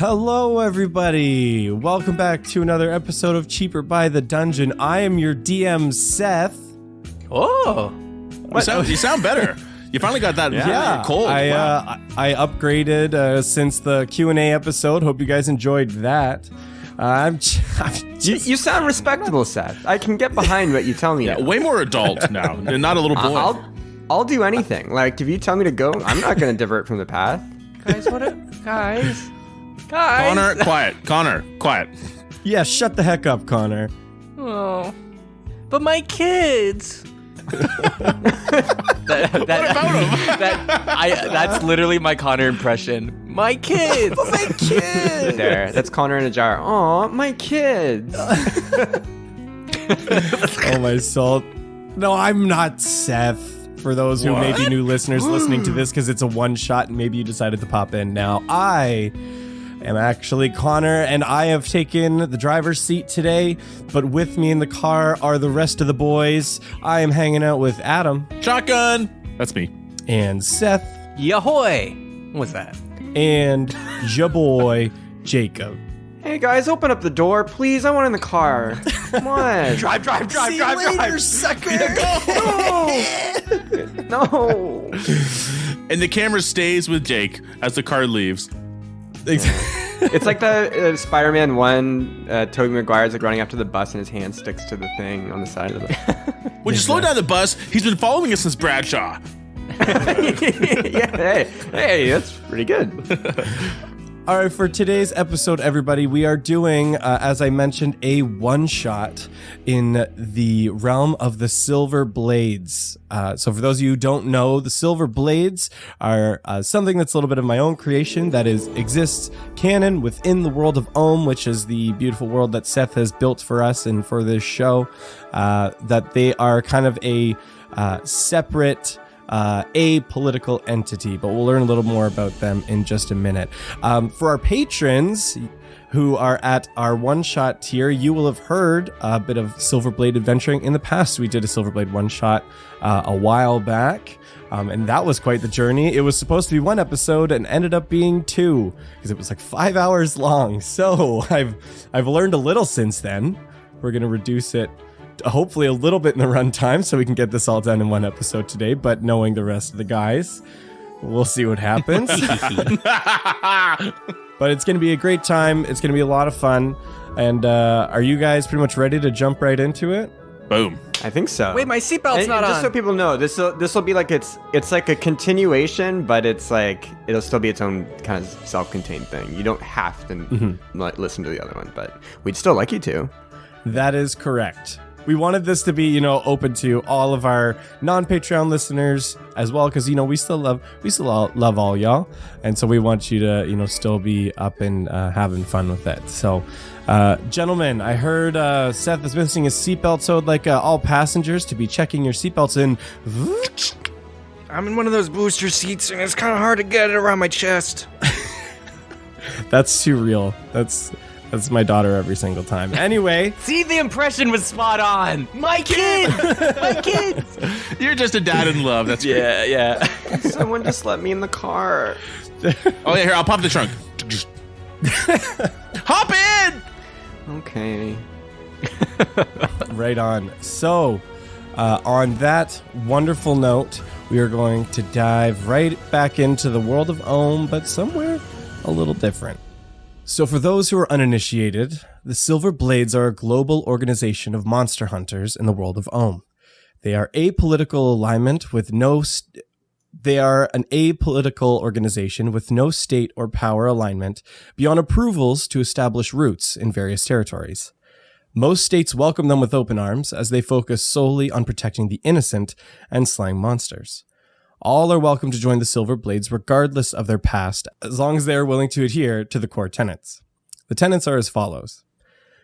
Hello, everybody. Welcome back to another episode of Cheaper by the Dungeon. I am your DM, Seth. Oh, you sound better. You finally got that cold. I upgraded since the Q&A episode. Hope you guys enjoyed that. you sound respectable, Seth. I can get behind what you tell me. Yeah, way more adult now, and not a little boy. I'll do anything. Like, if you tell me to go, I'm not going to divert from the path. Guys, Connor, quiet. Connor, quiet. Yeah, shut the heck up, Connor. Oh, but my kids. What about him? That's literally my Connor impression. My kids. My kids. There, that's Connor in a jar. Aw, my kids. Oh, my soul. No, I'm not Seth. For those who may be new listeners listening to this because it's a one-shot and maybe you decided to pop in now, I am actually Connor, and I have taken the driver's seat today, but with me in the car are the rest of the boys. I am hanging out with Adam. Shotgun. That's me. And Seth. Yahoy. What's that? And Jaboy Jacob. Hey guys, open up the door, please. I want in the car. Come on. Drive, See you later, sucker. No. And the camera stays with Jake as the car leaves. It's like the Spider-Man 1, Tobey Maguire's like running after the bus and his hand sticks to the thing on the side of the bus. Would you slow down the bus? He's been following us since Bradshaw. Yeah, hey, that's pretty good. All right, for today's episode, everybody, we are doing, as I mentioned, a one-shot in the realm of the Silver Blades. So for those of you who don't know, the Silver Blades are something that's a little bit of my own creation that exists canon within the world of Ohm, which is the beautiful world that Seth has built for us and for this show, that they are kind of a separate apolitical entity, but we'll learn a little more about them in just a minute. For our patrons who are at our one-shot tier, you will have heard a bit of Silverblade adventuring. In the past, we did a Silverblade one-shot a while back, and that was quite the journey. It was supposed to be one episode and ended up being two, because it was like 5 hours long. So I've learned a little since then. We're going to reduce it hopefully a little bit in the runtime so we can get this all done in one episode today, but knowing the rest of the guys, we'll see what happens. But it's going to be a great time. It's going to be a lot of fun. And are you guys pretty much ready to jump right into it? Boom. I think so. Wait, my seatbelt's not just on. so people know, this will be like it's like a continuation, but it's like it'll still be its own kind of self-contained thing. You don't have to listen to the other one, but we'd still like you to. That is correct. We wanted this to be, open to all of our non-Patreon listeners as well, because we still love all y'all, and so we want you to still be up and having fun with it. So, gentlemen, I heard Seth is missing his seatbelt, so I'd like all passengers to be checking your seatbelts in. I'm in one of those booster seats, and it's kind of hard to get it around my chest. That's too real. That's my daughter every single time. Anyway. See, the impression was spot on. My kids! My kids! You're just a dad in love. That's great. Yeah. Someone just let me in the car. Oh, yeah, here, I'll pop the trunk. Hop in! Okay. Right on. So, on that wonderful note, we are going to dive right back into the world of Ohm, but somewhere a little different. So for those who are uninitiated, the Silver Blades are a global organization of monster hunters in the world of Ohm. They are an apolitical organization with no state or power alignment beyond approvals to establish roots in various territories. Most states welcome them with open arms as they focus solely on protecting the innocent and slaying monsters. All are welcome to join the Silver Blades regardless of their past, as long as they are willing to adhere to the core tenets. The tenets are as follows.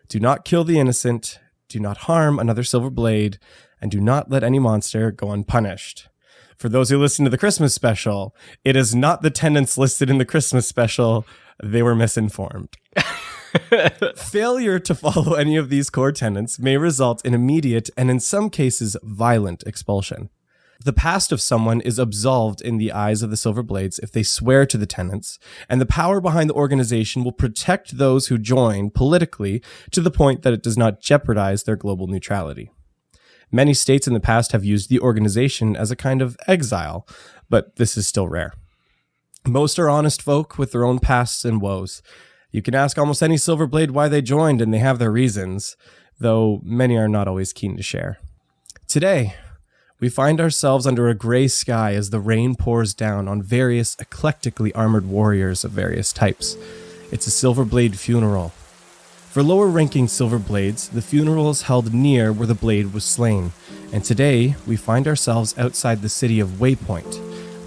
Do not kill the innocent, do not harm another Silver Blade, and do not let any monster go unpunished. For those who listen to the Christmas special, it is not the tenets listed in the Christmas special. They were misinformed. Failure to follow any of these core tenets may result in immediate and in some cases violent expulsion. The past of someone is absolved in the eyes of the Silver Blades if they swear to the Tenants, and the power behind the organization will protect those who join politically to the point that it does not jeopardize their global neutrality. Many states in the past have used the organization as a kind of exile, but this is still rare. Most are honest folk with their own pasts and woes. You can ask almost any Silver Blade why they joined, and they have their reasons, though many are not always keen to share. Today, we find ourselves under a gray sky as the rain pours down on various eclectically armored warriors of various types. It's a Silver Blade funeral. For lower-ranking Silver Blades, the funeral is held near where the blade was slain, and today we find ourselves outside the city of Waypoint,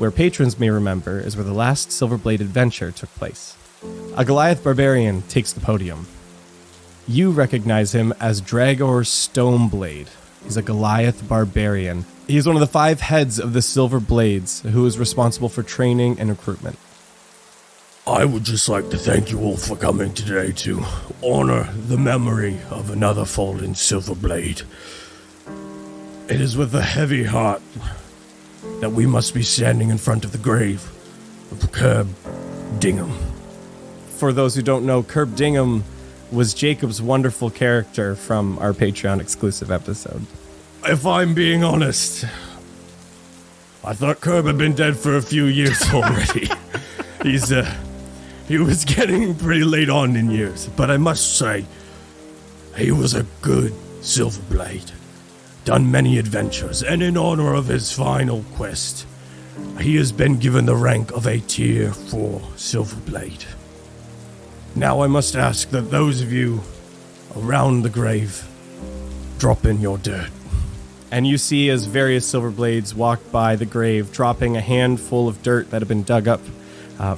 where patrons may remember is where the last Silver Blade adventure took place. A Goliath barbarian takes the podium. You recognize him as Dragor Stoneblade. He's a Goliath barbarian. He is one of the 5 heads of the Silver Blades, who is responsible for training and recruitment. I would just like to thank you all for coming today to honor the memory of another fallen Silver Blade. It is with a heavy heart that we must be standing in front of the grave of Curb Dingham. For those who don't know, Curb Dingham was Jacob's wonderful character from our Patreon exclusive episode. If I'm being honest, I thought Curb had been dead for a few years already. He was getting pretty late on in years, but I must say, he was a good Silver Blade. Done many adventures, and in honor of his final quest, he has been given the rank of a Tier 4 Silver Blade. Now I must ask that those of you around the grave drop in your dirt. And you see as various Silver Blades walk by the grave, dropping a handful of dirt that had been dug up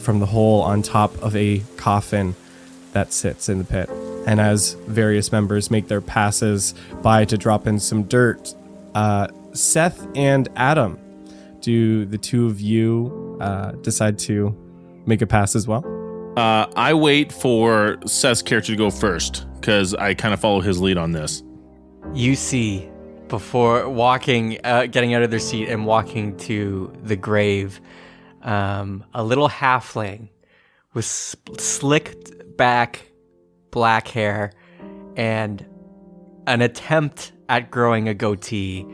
from the hole on top of a coffin that sits in the pit. And as various members make their passes by to drop in some dirt, Seth and Adam, do the two of you decide to make a pass as well? I wait for Seth's character to go first, because I kind of follow his lead on this. You see, before walking, getting out of their seat and walking to the grave, a little halfling with slicked back black hair and an attempt at growing a goatee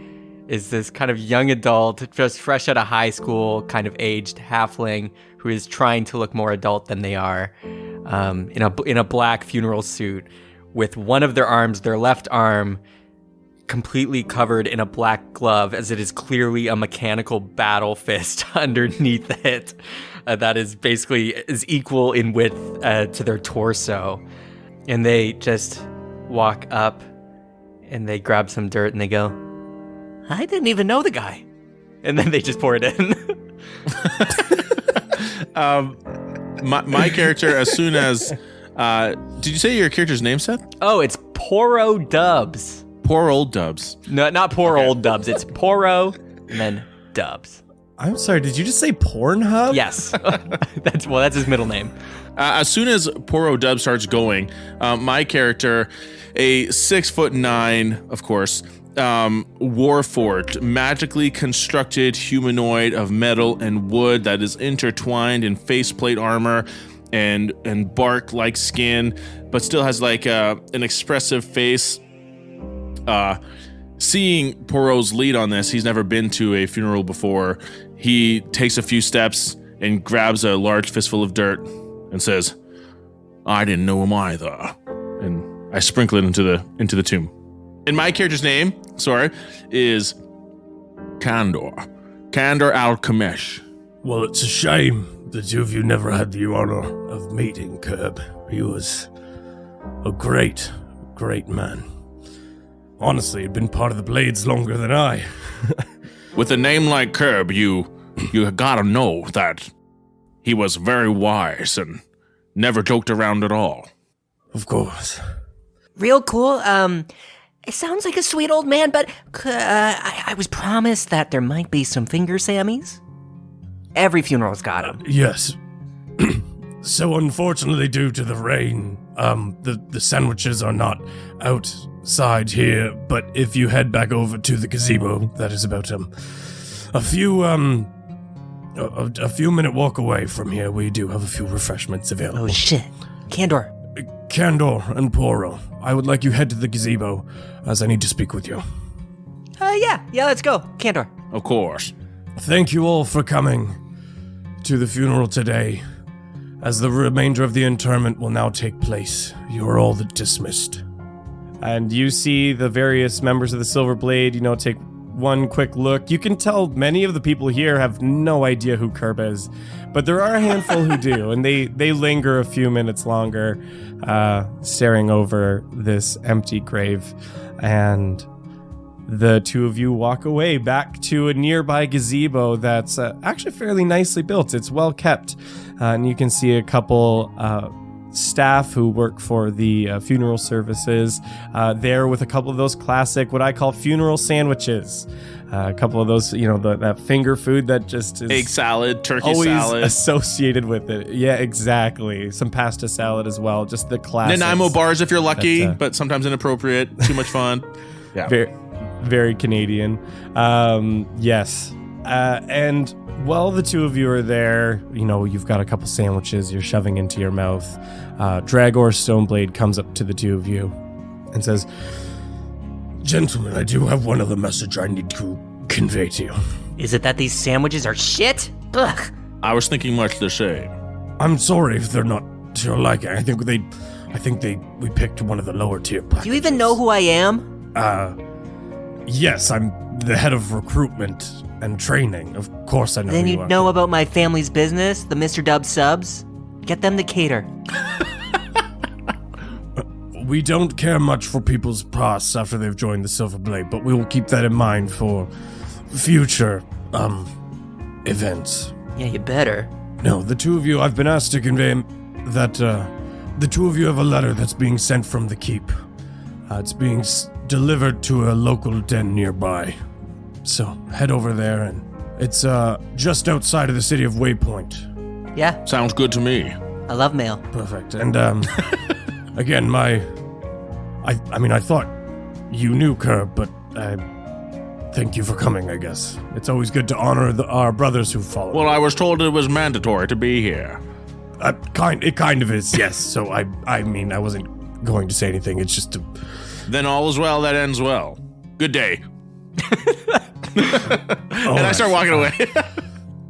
is this kind of young adult, just fresh out of high school, kind of aged halfling who is trying to look more adult than they are, in a black funeral suit with one of their arms, their left arm, completely covered in a black glove, as it is clearly a mechanical battle fist underneath it that is basically is equal in width to their torso. And they just walk up and they grab some dirt and they go, I didn't even know the guy. And then they just pour it in. My character, as soon as... did you say your character's name, Seth? Oh, it's Poro Dubs. Poor old Dubs. No, not poor old Dubs. It's Poro and then Dubs. I'm sorry, did you just say Pornhub? Yes. That's his middle name. As soon as Poro Dub starts going, my character, a 6'9", of course, warforged, magically constructed humanoid of metal and wood that is intertwined in faceplate armor and bark-like skin, but still has like an expressive face. Seeing Poro's lead on this, he's never been to a funeral before. He takes a few steps and grabs a large fistful of dirt and says, I didn't know him either. And I sprinkle it into the tomb. And my character's name, is Kandor. Kandor Al-Kamesh. Well, it's a shame the two of you never had the honor of meeting Curb. He was a great, great man. Honestly, he'd been part of the Blades longer than I. With a name like Curb, you gotta know that he was very wise and never joked around at all. Of course. Real cool. It sounds like a sweet old man, but I was promised that there might be some finger Sammies. Every funeral's got them. Yes. So unfortunately, due to the rain, the sandwiches are not outside here, but if you head back over to the gazebo, that is about a few minute walk away from here, we do have a few refreshments available. Oh shit. Candor. Candor and Poro, I would like you head to the gazebo, as I need to speak with you. Yeah, let's go. Candor. Of course. Thank you all for coming to the funeral today. As the remainder of the interment will now take place, you are all dismissed. And you see the various members of the Silver Blade, take one quick look. You can tell many of the people here have no idea who Kerb is, but there are a handful who do, and they linger a few minutes longer, staring over this empty grave. And the two of you walk away back to a nearby gazebo that's actually fairly nicely built. It's well kept, and you can see a couple staff who work for the funeral services there with a couple of those classic, what I call funeral sandwiches. A couple of those, that finger food that just is Egg salad, turkey always salad. associated with it. Yeah, exactly. Some pasta salad as well. Just the classics. Nanaimo bars if you're lucky, But, but sometimes inappropriate. Too much fun. Yeah. Very, very Canadian. Yes. And while the two of you are there, you've got a couple sandwiches you're shoving into your mouth. Dragor Stoneblade comes up to the two of you and says, Gentlemen, I do have one other message I need to convey to you. Is it that these sandwiches are shit? Ugh. I was thinking much the same. I'm sorry if they're not to your liking. I think we picked one of the lower tier packages. Do you even know who I am? Yes, I'm the head of recruitment and training. Of course I know Then who you you'd are. know about my family's business, the Mr. Dub subs. Get them to cater. We don't care much for people's past after they've joined the Silver Blade, but we will keep that in mind for future, events. Yeah, you better. No, the two of you, I've been asked to convey that, the two of you have a letter that's being sent from the keep. It's being delivered to a local den nearby. So, head over there, and it's, just outside of the city of Waypoint. Yeah, Sounds good to me. I love mail. Perfect. And, again, I thought you knew Kerb, but thank you for coming, I guess. It's always good to honor our brothers who follow. Well, I was told it was mandatory to be here. It kind of is, yes. So I wasn't going to say anything. It's just to... Then all is well that ends well. Good day. And I start walking away.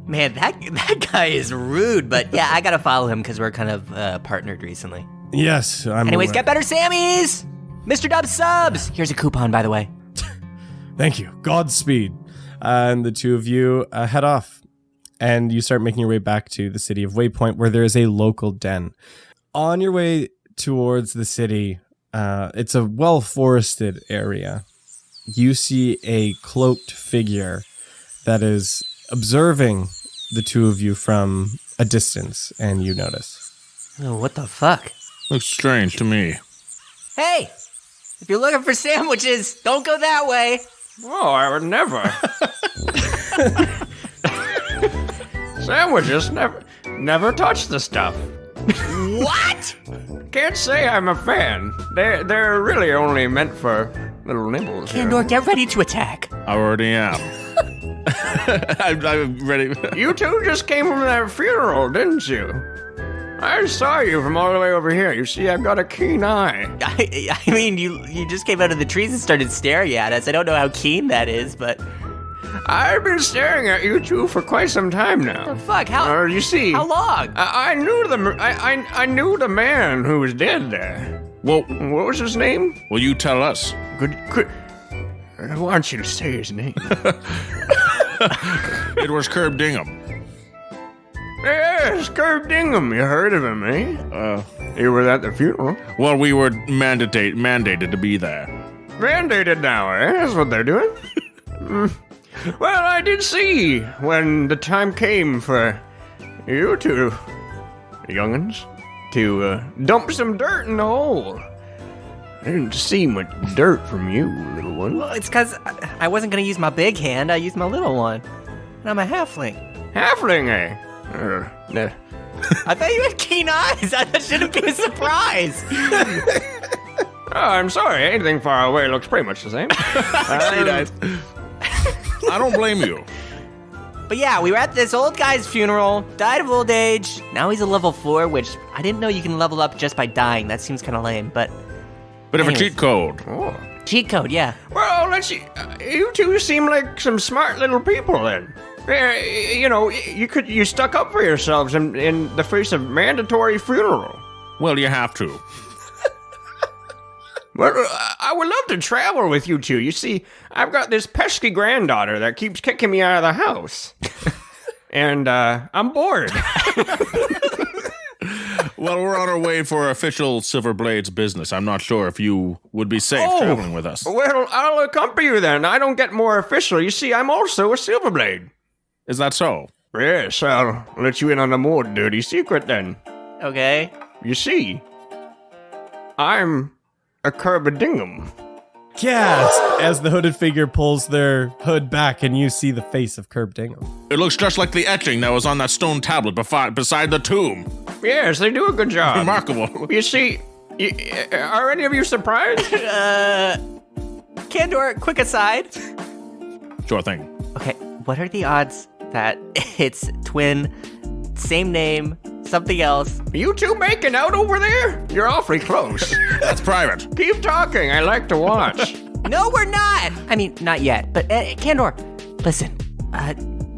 Man, that guy is rude, but yeah, I gotta follow him because we're kind of partnered recently. Yes, I'm Anyways, aware. get better Sammys! Mr. Dub subs! Here's a coupon, by the way. Thank you. Godspeed. And the two of you head off, and you start making your way back to the city of Waypoint, where there is a local den. On your way towards the city, it's a well-forested area. You see a cloaked figure that is observing the two of you from a distance, and you notice. Oh, what the fuck? Looks strange to me. Hey! If you're looking for sandwiches, don't go that way! Oh, I would never. Sandwiches never touch the stuff. What? Can't say I'm a fan. They're really only meant for little nibbles. here. Candor, get ready to attack. I already am. I'm ready. You two just came from that funeral, didn't you? I saw you from all the way over here. You see, I've got a keen eye. I mean, you just came out of the trees and started staring at us. I don't know how keen that is, but... I've been staring at you two for quite some time now. The fuck? How You see, long? I knew the man who was dead there. Well, What was his name? will you tell us? Good. I want you to say his name. It was Kerb Dingham. Yes, Kerb Dingham. You heard of him, eh? You were at the funeral. Well, we were mandated to be there. Mandated now, eh? That's what they're doing. Well, I did see when the time came for you two young'uns to dump some dirt in the hole. I didn't see much dirt from you, little one. Well, it's because I wasn't going to use my big hand. I used my little one. And I'm a halfling. Halfling, eh? I thought you had keen eyes. That shouldn't be a surprise. Oh, I'm sorry. Anything far away looks pretty much the same. I don't blame you. But yeah, we were at this old guy's funeral, died of old age. Now he's a level 4, which I didn't know you can level up just by dying. That seems kind of lame, but... Bit of a anyways. cheat code. Oh. Cheat code, yeah. Well, let's see. You two seem like some smart little people then. You know, you stuck up for yourselves in the face of mandatory funeral. Well, you have to. Well, I would love to travel with you two. You see, I've got this pesky granddaughter that keeps kicking me out of the house. And I'm bored. Well, we're on our way for official Silverblade's business. I'm not sure if you would be safe traveling with us. Well, I'll accompany you then. I don't get more official. You see, I'm also a Silverblade. Is that so? Yes, I'll let you in on a more dirty secret then. Okay. You see, I'm a Kerbadingham. Gasp! As the hooded figure pulls their hood back and you see the face of Curb Dingham. It looks just like the etching that was on that stone tablet beside the tomb. Yes, they do a good job. Remarkable. You see, are any of you surprised? Candor, quick aside. Sure thing. Okay, what are the odds that it's twin, same name, something else? You two making out over there? You're awfully close. That's private. Keep talking. I like to watch. No, we're not! I mean, not yet, but Candor, listen,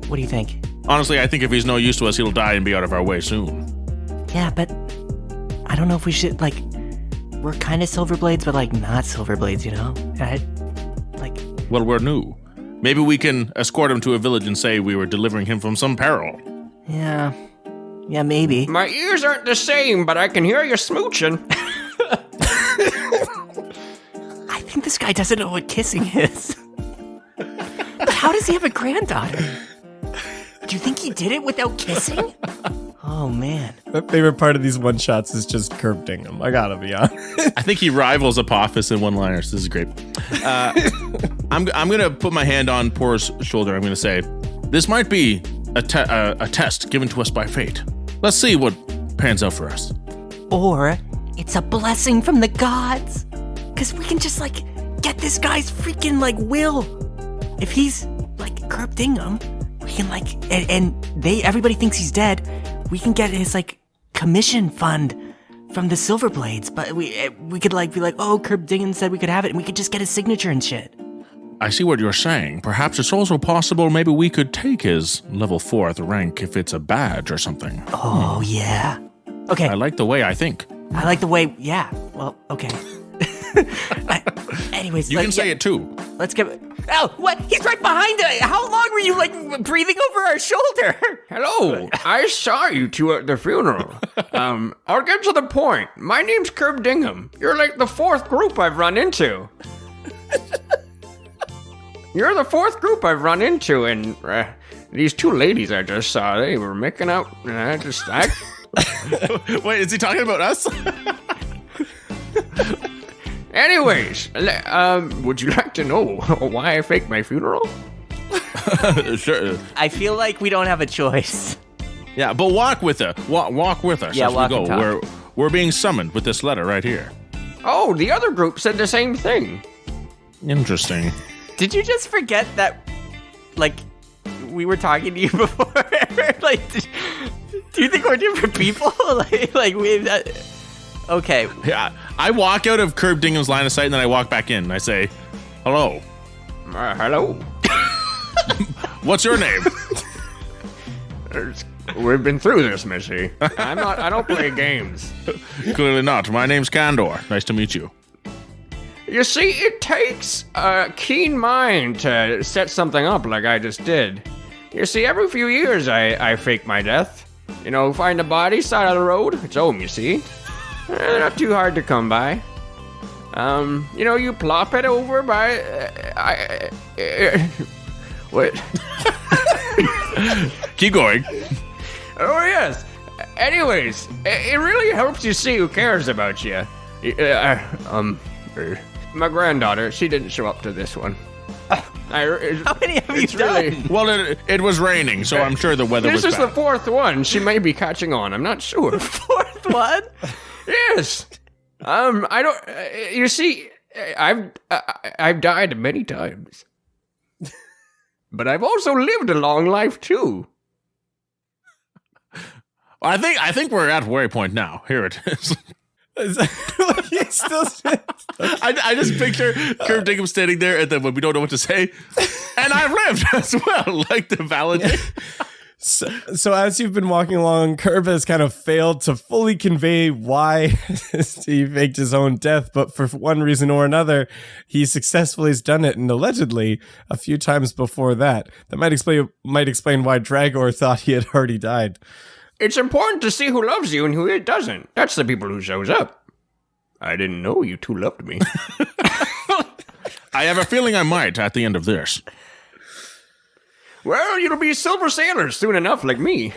what do you think? Honestly, I think if he's no use to us, he'll die and be out of our way soon. Yeah, but I don't know if we should, like, we're kind of Silverblades, but, like, not Silverblades, you know? Well, we're new. Maybe we can escort him to a village and say we were delivering him from some peril. Yeah, maybe. My ears aren't the same, but I can hear you smooching. I think this guy doesn't know what kissing is. But how does he have a granddaughter? Do you think he did it without kissing? Oh, man. My favorite part of these one-shots is just Curb Dingham. I gotta be honest. I think he rivals Apophis in one-liners. This is great. I'm gonna put my hand on Por's shoulder. I'm gonna say, this might be a test given to us by fate. Let's see what pans out for us. Or it's a blessing from the gods. Because we can just, like, get this guy's freaking, like, will. If he's, like, Curb Dingham, we can, like, and everybody thinks he's dead. We can get his, like, commission fund from the Silverblades. But we could, like, be like, oh, Curb Dingham said we could have it, and we could just get his signature and shit. I see what you're saying. Perhaps it's also possible maybe we could take his level 4th rank if it's a badge or something. Oh, yeah. Okay. I like the way I think. I like the way, yeah. Well, okay. Anyways, You can say it too. Let's get. Oh, what? He's right behind us. How long were you, like, breathing over our shoulder? Hello, I saw you two at the funeral. I'll get to the point. My name's Curb Dingham. You're like the 4th group I've run into. You're the 4th group I've run into, and these two ladies I just saw, they were making out, and I Wait, is he talking about us? Anyways, would you like to know why I faked my funeral? Sure. I feel like we don't have a choice. Yeah, but walk with us. Walk with us Yeah, as we walk go. and talk. We're being summoned with this letter right here. Oh, the other group said the same thing. Interesting. Did you just forget that, like, we were talking to you before? Like, do you think we're different people? like we've... Okay. Yeah, I walk out of Curb Dingham's line of sight and then I walk back in. I say, hello. Hello. What's your name? We've been through this, Missy. I don't play games. Clearly not. My name's Candor. Nice to meet you. You see, it takes a keen mind to set something up like I just did. You see, every few years I fake my death. You know, find a body, side of the road. It's home, you see. Not too hard to come by. You know, you plop it over by... what? Keep going. Oh, yes. Anyways, it really helps you see who cares about you. My granddaughter, she didn't show up to this one. How many have you done? Well, it was raining, so I'm sure the weather was This is bad. the 4th one. She may be catching on. I'm not sure. 4th one? Yes. I don't. You see, I've died many times. But I've also lived a long life, too. I think we're at waypoint now. Here it is. He's still I just picture Curb Dingham standing there, and then when we don't know what to say, and I've lived as well, like the validate. So as you've been walking along, Curb has kind of failed to fully convey why he faked his own death, but for one reason or another, he successfully has done it, and allegedly a few times before that. That might explain why Dragor thought he had already died. It's important to see who loves you and who doesn't. That's the people who shows up. I didn't know you two loved me. I have a feeling I might at the end of this. Well, you'll be silver sailors soon enough, like me.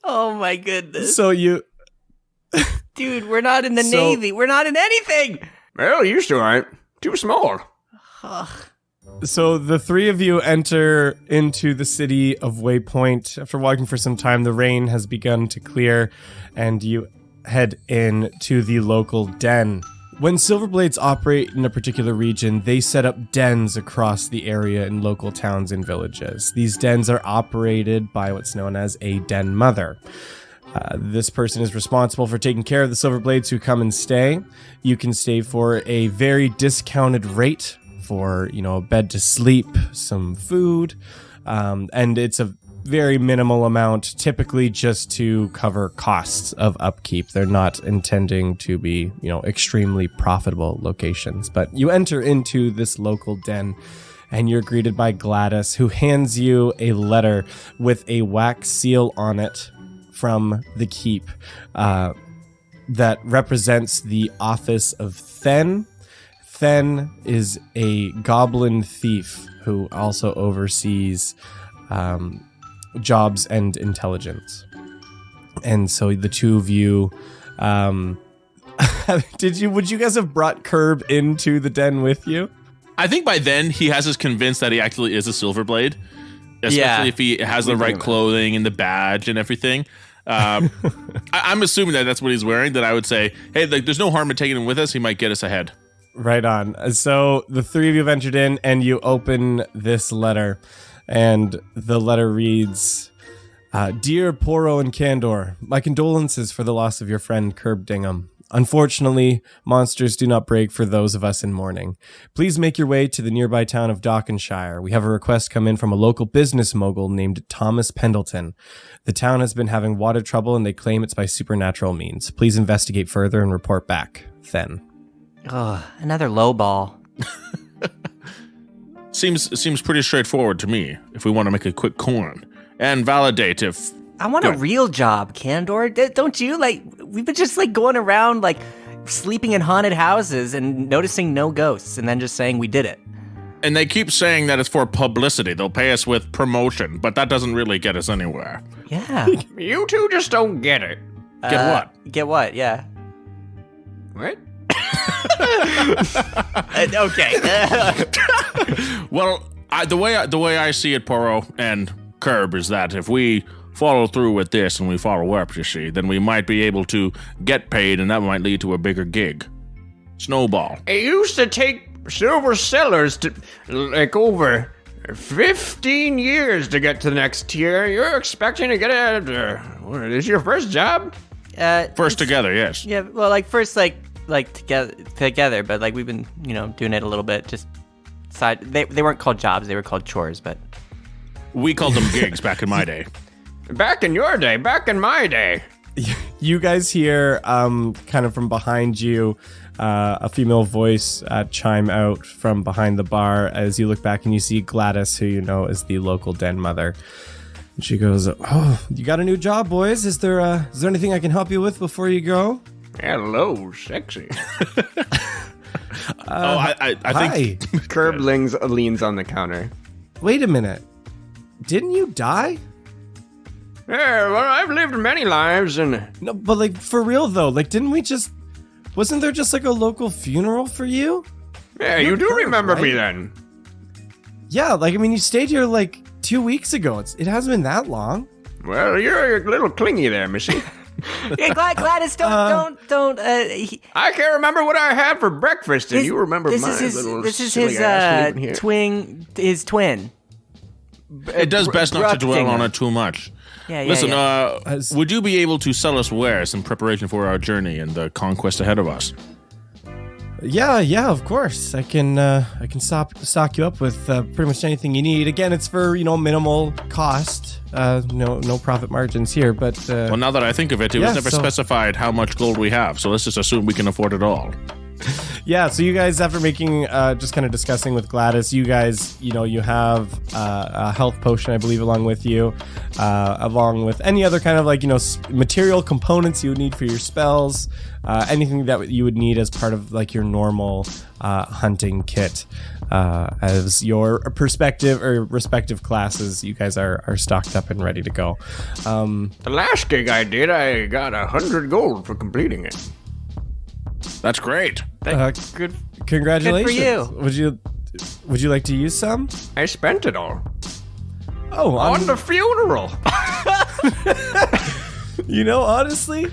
Oh my goodness. So you... Dude, we're not in the Navy. We're not in anything. Well, you sure aren't. Too small. So the three of you enter into the city of Waypoint. After walking for some time, the rain has begun to clear, and you head in to the local den. When Silverblades operate in a particular region, they set up dens across the area in local towns and villages. These dens are operated by what's known as a den mother. This person is responsible for taking care of the Silverblades who come and stay. You can stay for a very discounted rate for, a bed to sleep, some food, and it's a very minimal amount, typically just to cover costs of upkeep. They're not intending to be, extremely profitable locations. But you enter into this local den, and you're greeted by Gladys, who hands you a letter with a wax seal on it from the keep that represents the office of Then. Then is a goblin thief who also oversees jobs and intelligence. And so the two of you, would you guys have brought Curb into the den with you? I think by then he has us convinced that he actually is a Silverblade, especially if he has the right clothing and the badge and everything. I'm assuming that that's what he's wearing. That I would say, hey, there's no harm in taking him with us. He might get us ahead. Right on. So the three of you have entered in, and you open this letter, and the letter reads, Dear Poro and Candor, my condolences for the loss of your friend Curb Dingham. Unfortunately, monsters do not break for those of us in mourning. Please make your way to the nearby town of Dockenshire. We have a request come in from a local business mogul named Thomas Pendleton. The town has been having water trouble, and they claim it's by supernatural means. Please investigate further and report back. Then. Oh, another low ball. Seems pretty straightforward to me. If we want to make a quick coin and validate if I want a real job, Candor. Don't you? We've been just going around sleeping in haunted houses and noticing no ghosts, and then just saying we did it. And they keep saying that it's for publicity. They'll pay us with promotion, but that doesn't really get us anywhere. Yeah. You two just don't get it. Get what? Get what? Yeah. What? Okay. Well, the way I see it, Poro and Curb, is that if we follow through with this and we follow up, you see, then we might be able to get paid, and that might lead to a bigger gig. Snowball. It used to take silver sellers to over 15 years to get to the next tier. You're expecting to get what is your first job? First together, yes. Yeah. Well, first together, but we've been doing it a little bit. Just side. They weren't called jobs; they were called chores. But we called them gigs back in my day. Back in your day, back in my day. You guys hear, kind of from behind you, a female voice chime out from behind the bar as you look back and you see Gladys, who you know is the local den mother. And she goes, "Oh, you got a new job, boys? Is there anything I can help you with before you go?" Hello, sexy. I think Curb leans on the counter. Wait a minute. Didn't you die? Yeah, well, I've lived many lives, and No, but for real though, wasn't there just a local funeral for you? yeah, you do Curb, remember me right? then. Yeah, you stayed here 2 weeks ago. It hasn't been that long. Well, you're a little clingy there, Missy. Yeah, Gladys, don't. I can't remember what I had for breakfast, and you remember mine. This is his twin. It does best not to dwell on it too much. Yeah, Listen, would you be able to sell us wares in preparation for our journey and the conquest ahead of us? Yeah, of course. I can stock you up with pretty much anything you need. Again, it's for minimal cost. No profit margins here, but well, now that I think of it, it was never specified how much gold we have. So let's just assume we can afford it all. Yeah, so you guys, after making, just kind of discussing with Gladys, you guys, you have a health potion, I believe, along with you, along with any other kind of material components you would need for your spells, anything that you would need as part of your normal hunting kit. As your respective classes, you guys are stocked up and ready to go. The last gig I did, I got 100 gold for completing it. That's great. Good. Congratulations. Good for you. Would you like to use some? I spent it all. Oh, on the funeral. Honestly,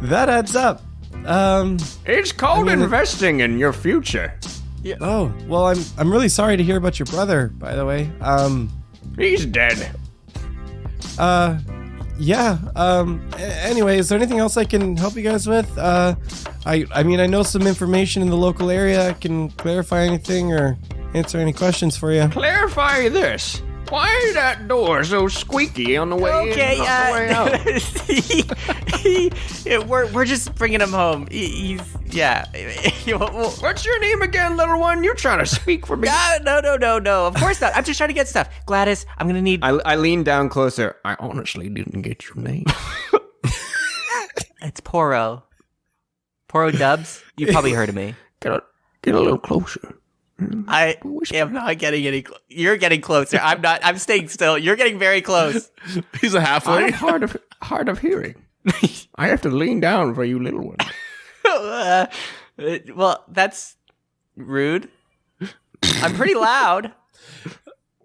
that adds up. It's called investing in your future. Yeah. Oh, well, I'm really sorry to hear about your brother, by the way. He's dead. Yeah. Anyway, is there anything else I can help you guys with? I know some information in the local area. I can clarify anything or answer any questions for you. Clarify this. Why is that door so squeaky on the way in, not the way out? We're just bringing him home. He's What's your name again, little one? You're trying to speak for me. No. Of course not. I'm just trying to get stuff. Gladys, I'm gonna need. I lean down closer. I honestly didn't get your name. It's Poro. Poro Dubs. You probably heard of me. Get a little closer. I am not getting any. You're getting closer. I'm not. I'm staying still. You're getting very close. He's a halfling. I'm hard of hearing. I have to lean down for you, little one. Well, that's rude. I'm pretty loud.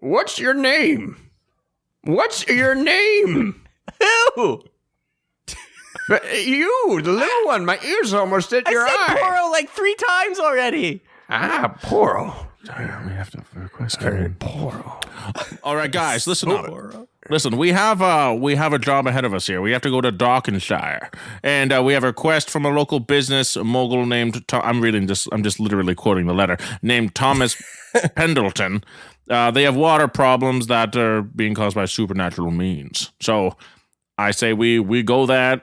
What's your name? Who? You, the little one. My ears almost hit your eye. I said Poro like 3 times already. Poro. We have to request Poro. All right, guys, listen up. Listen, we have a job ahead of us here. We have to go to Darkenshire, and we have a request from a local business mogul named. I'm just literally quoting the letter. Named Thomas Pendleton. They have water problems that are being caused by supernatural means. So, I say we go there.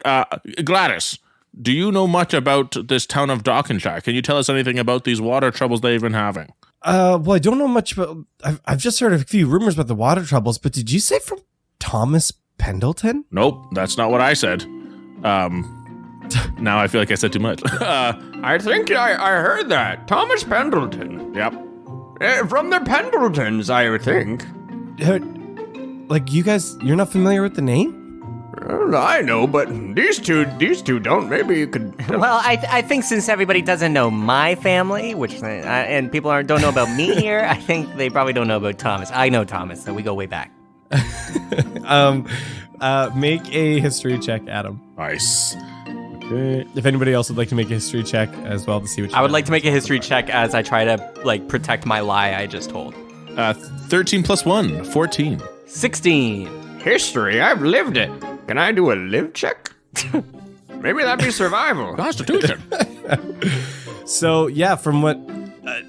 Gladys, do you know much about this town of Darkenshire? Can you tell us anything about these water troubles they've been having? Well, I don't know much about. I've just heard a few rumors about the water troubles, but did you say from Thomas Pendleton? Nope, that's not what I said. Now I feel like I said too much. I think I heard that. Thomas Pendleton. Yep. From the Pendletons, I would think. Like you guys, you're not familiar with the name? Well, I know, but these two don't. Maybe you could. Well, I think since everybody doesn't know my family, and people don't know about me here, I think they probably don't know about Thomas. I know Thomas, so we go way back. Make a history check, Adam. Nice. Okay. If anybody else would like to make a history check as well to see what you I would like to make a history check as I try to protect my lie I just told. 13 plus 1, 14. 16. History? I've lived it. Can I do a live check? Maybe that'd be survival. Constitution. So, yeah, from what...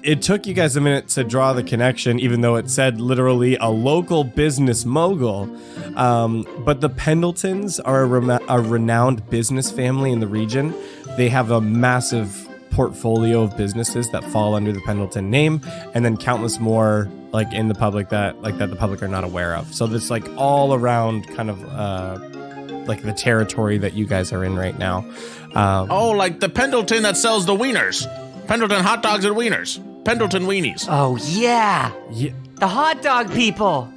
it took you guys a minute to draw the connection, even though it said literally a local business mogul. But the Pendletons are a renowned business family in the region. They have a massive portfolio of businesses that fall under the Pendleton name, and then countless more in the public that the public are not aware of. So this all around kind of the territory that you guys are in right now. Like the Pendleton that sells the wieners. Pendleton hot dogs and wieners. Pendleton weenies. Oh, yeah. The hot dog people.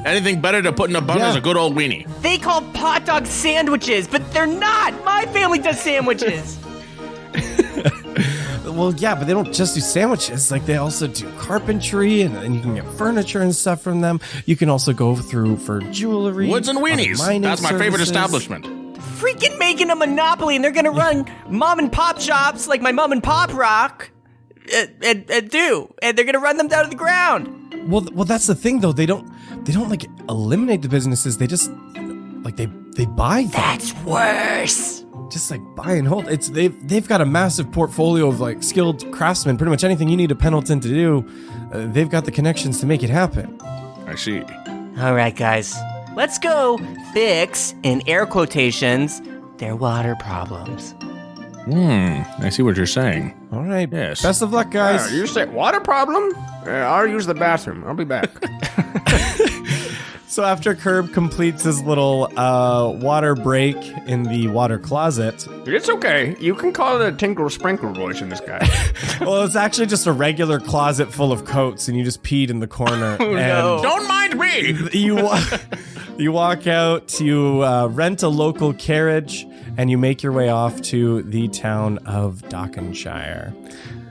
Anything better to put in a bun is a good old weenie. They call hot dogs sandwiches, but they're not. My family does sandwiches. Well, yeah, but they don't just do sandwiches. They also do carpentry, and you can get furniture and stuff from them. You can also go through for jewelry. Woods and weenies. Mining That's my favorite services. establishment. freaking making a monopoly, and they're gonna run mom and pop shops like my mom and pop rock, and they're gonna run them down to the ground. Well, that's the thing though. They don't like eliminate the businesses. They just like they buy them. That's worse. Just like buy and hold. They've got a massive portfolio of like skilled craftsmen. Pretty much anything you need a Pendleton to do, they've got the connections to make it happen. I see. All right, guys, let's go fix, in air quotations, their water problems. I see what you're saying. All right. Yes. Best of luck, guys. You say water problem? I'll use the bathroom. I'll be back. So after Curb completes his little water break in the water closet, It's okay. You can call it a tinkle sprinkle voice in this guy. well, it's actually just a regular closet full of coats, and you just peed in the corner. no. Don't mind me. You walk out, you rent a local carriage, and you make your way off to the town of Dockenshire.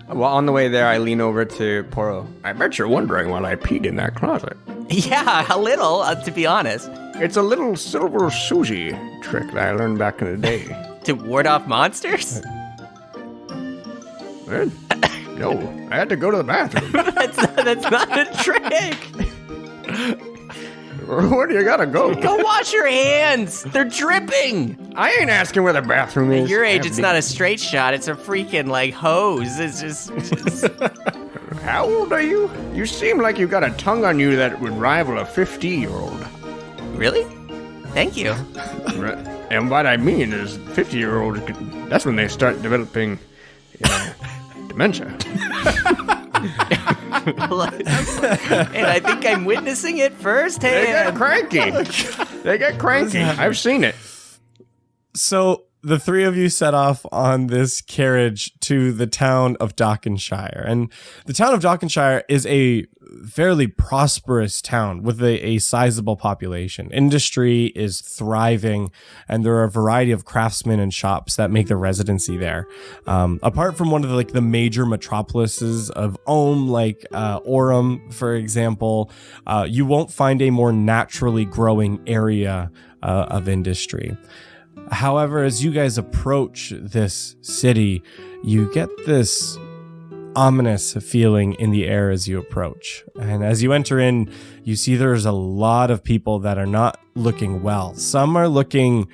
Well, on the way there, I lean over to Poro. I bet you're wondering why I peed in that closet. Yeah, a little, to be honest. It's a little silver Susie trick that I learned back in the day. To ward off monsters? No, I had to go to the bathroom. That's not a trick. Where do you gotta go? Go wash your hands. They're dripping. I ain't asking where the bathroom is. At your age, it's not a straight shot. It's a freaking, like, hose. It's just... How old are you? You seem like you got a tongue on you that would rival a 50-year-old. Really? Thank you. And what I mean is 50-year-olds, that's when they start developing dementia. And I think I'm witnessing it firsthand. They get cranky. They get cranky. I've seen it. So the three of you set off on this carriage to the town of Dockenshire. And the town of Dockenshire is a fairly prosperous town with a sizable population. Industry is thriving, and there are a variety of craftsmen and shops that make their residency there. Apart from one of the major metropolises of Ohm, like Orem, for example, you won't find a more naturally growing area of industry. However, as you guys approach this city, you get this ominous feeling in the air as you approach. And as you enter in, you see there's a lot of people that are not looking well. Some are looking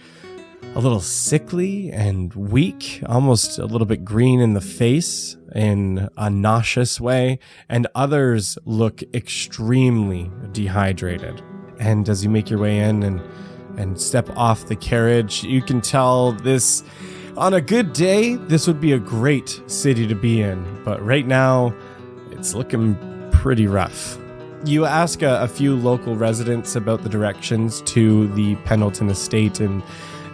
a little sickly and weak, almost a little bit green in the face in a nauseous way, and others look extremely dehydrated. And as you make your way in and step off the carriage, you can tell this, on a good day, this would be a great city to be in. But right now, it's looking pretty rough. You ask a few local residents about the directions to the Pendleton estate, and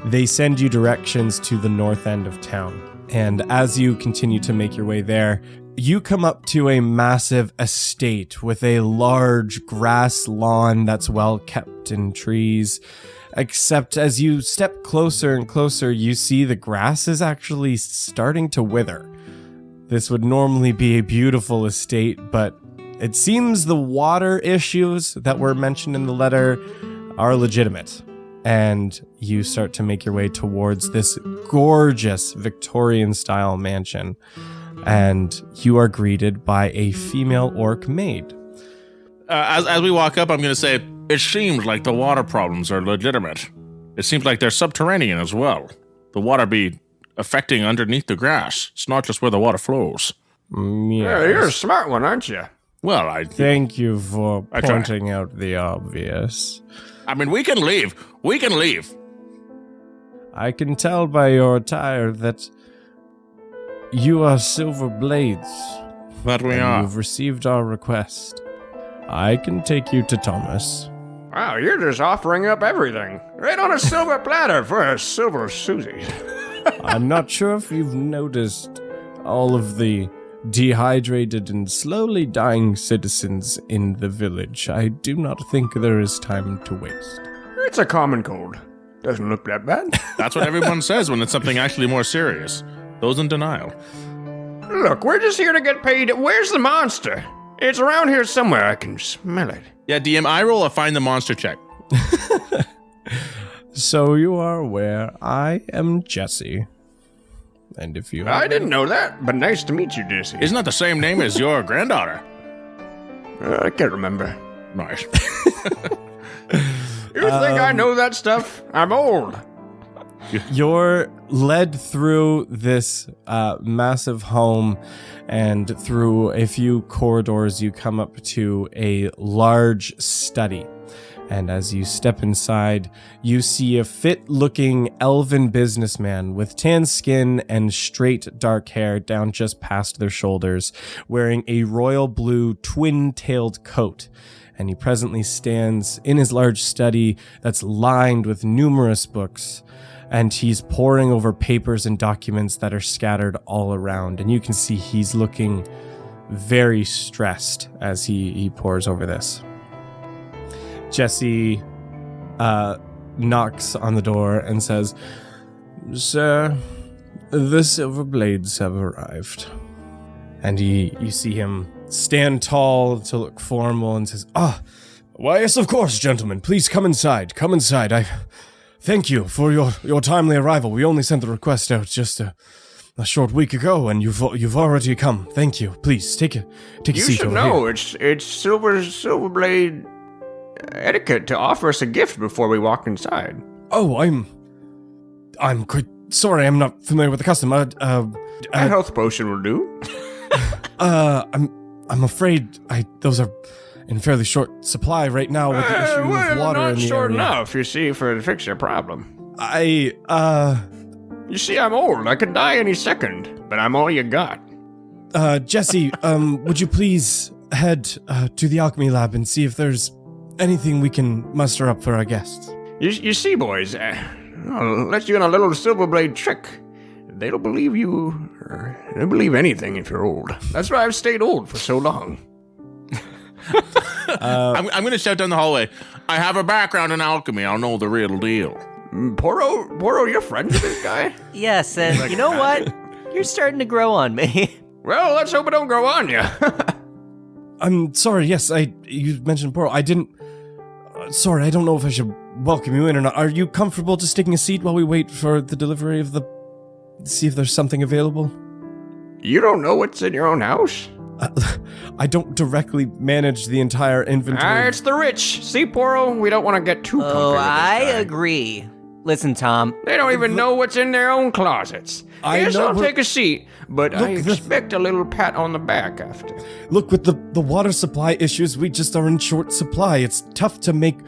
they send you directions to the north end of town. And as you continue to make your way there, you come up to a massive estate with a large grass lawn that's well kept in trees. Except as you step closer and closer, you see the grass is actually starting to wither. This would normally be a beautiful estate, but it seems the water issues that were mentioned in the letter are legitimate. And you start to make your way towards this gorgeous Victorian-style mansion. And you are greeted by a female orc maid. As we walk up, I'm going to say, it seems like the water problems are legitimate. It seems like they're subterranean as well. The water be affecting underneath the grass. It's not just where the water flows. Yeah, you're a smart one, aren't you? Well, Thank you for I try. pointing out the obvious. I mean, we can leave. We can leave. I can tell by your attire that you are Silver Blades. That we and are. You've received our request. I can take you to Thomas. Wow, you're just offering up everything. Right on a silver platter for a silver Susie. I'm not sure if you've noticed all of the dehydrated and slowly dying citizens in the village. I do not think there is time to waste. It's a common cold. Doesn't look that bad. That's what everyone says when it's something actually more serious. Those in denial. Look, we're just here to get paid. Where's the monster? It's around here somewhere. I can smell it. Yeah, DM, I roll a find the monster check. So you are aware, I am Jesse. And if you I didn't know that, but nice to meet you, Jesse. Isn't that the same name as your granddaughter? I can't remember. Nice. You think I know that stuff? I'm old. You're led through this massive home, and through a few corridors, you come up to a large study. And as you step inside, you see a fit-looking elven businessman with tan skin and straight dark hair down just past their shoulders, wearing a royal blue twin-tailed coat. And he presently stands in his large study that's lined with numerous books, and he's poring over papers and documents that are scattered all around. And you can see he's looking very stressed as he pores over this. Jesse knocks on the door and says, "Sir, the Silver Blades have arrived." And you see him stand tall to look formal and says, "Why, yes, of course, gentlemen. Please come inside. Come inside. I thank you for your timely arrival. We only sent the request out just a short week ago, and you've already come. Thank you. Please take a You seat should over know here." it's Silverblade etiquette to offer us a gift before we walk inside. Oh, I'm quite sorry. I'm not familiar with the custom. A health potion will do. I'm afraid those are in fairly short supply right now with the issue of water not in the short area. enough, you see, to fix your problem. You see, I'm old. I could die any second, but I'm all you got. Jesse, would you please head to the alchemy lab and see if there's anything we can muster up for our guests? You see, boys, I'll let you in a little Silverblade trick. They don't believe you, or they don't believe anything if you're old. That's why I've stayed old for so long. I'm going to shout down the hallway. I have a background in alchemy. I'll know the real deal. Poro, you're friends with this guy? Yes, and you know what? You're starting to grow on me. Well, let's hope it don't grow on you. I'm sorry, yes, you mentioned Poro. I didn't... sorry, I don't know if I should welcome you in or not. Are you comfortable just taking a seat while we wait for the delivery of the... see if there's something available? You don't know what's in your own house? I don't directly manage the entire inventory. It's the rich. See, Poro, we don't want to get too comfy Oh, with this I guy. agree. Listen, Tom. They don't even know what's in their own closets. Yes, I'll take a seat, but I expect a little pat on the back after. Look, with the water supply issues, we just are in short supply. It's tough to make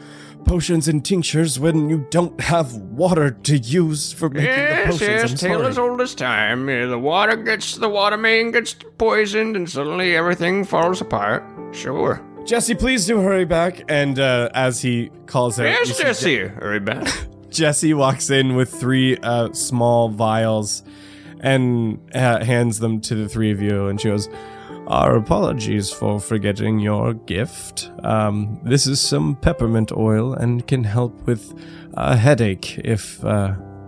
potions and tinctures when you don't have water to use for making the potions. Yes, tale as old as time. The water main gets poisoned, and suddenly everything falls apart. Sure. Jesse, please do hurry back. And as he calls out, Yes, Jesse, hurry back. Jesse walks in with 3 small vials and hands them to the 3 of you, and she goes, "Our apologies for forgetting your gift. This is some peppermint oil and can help with a headache if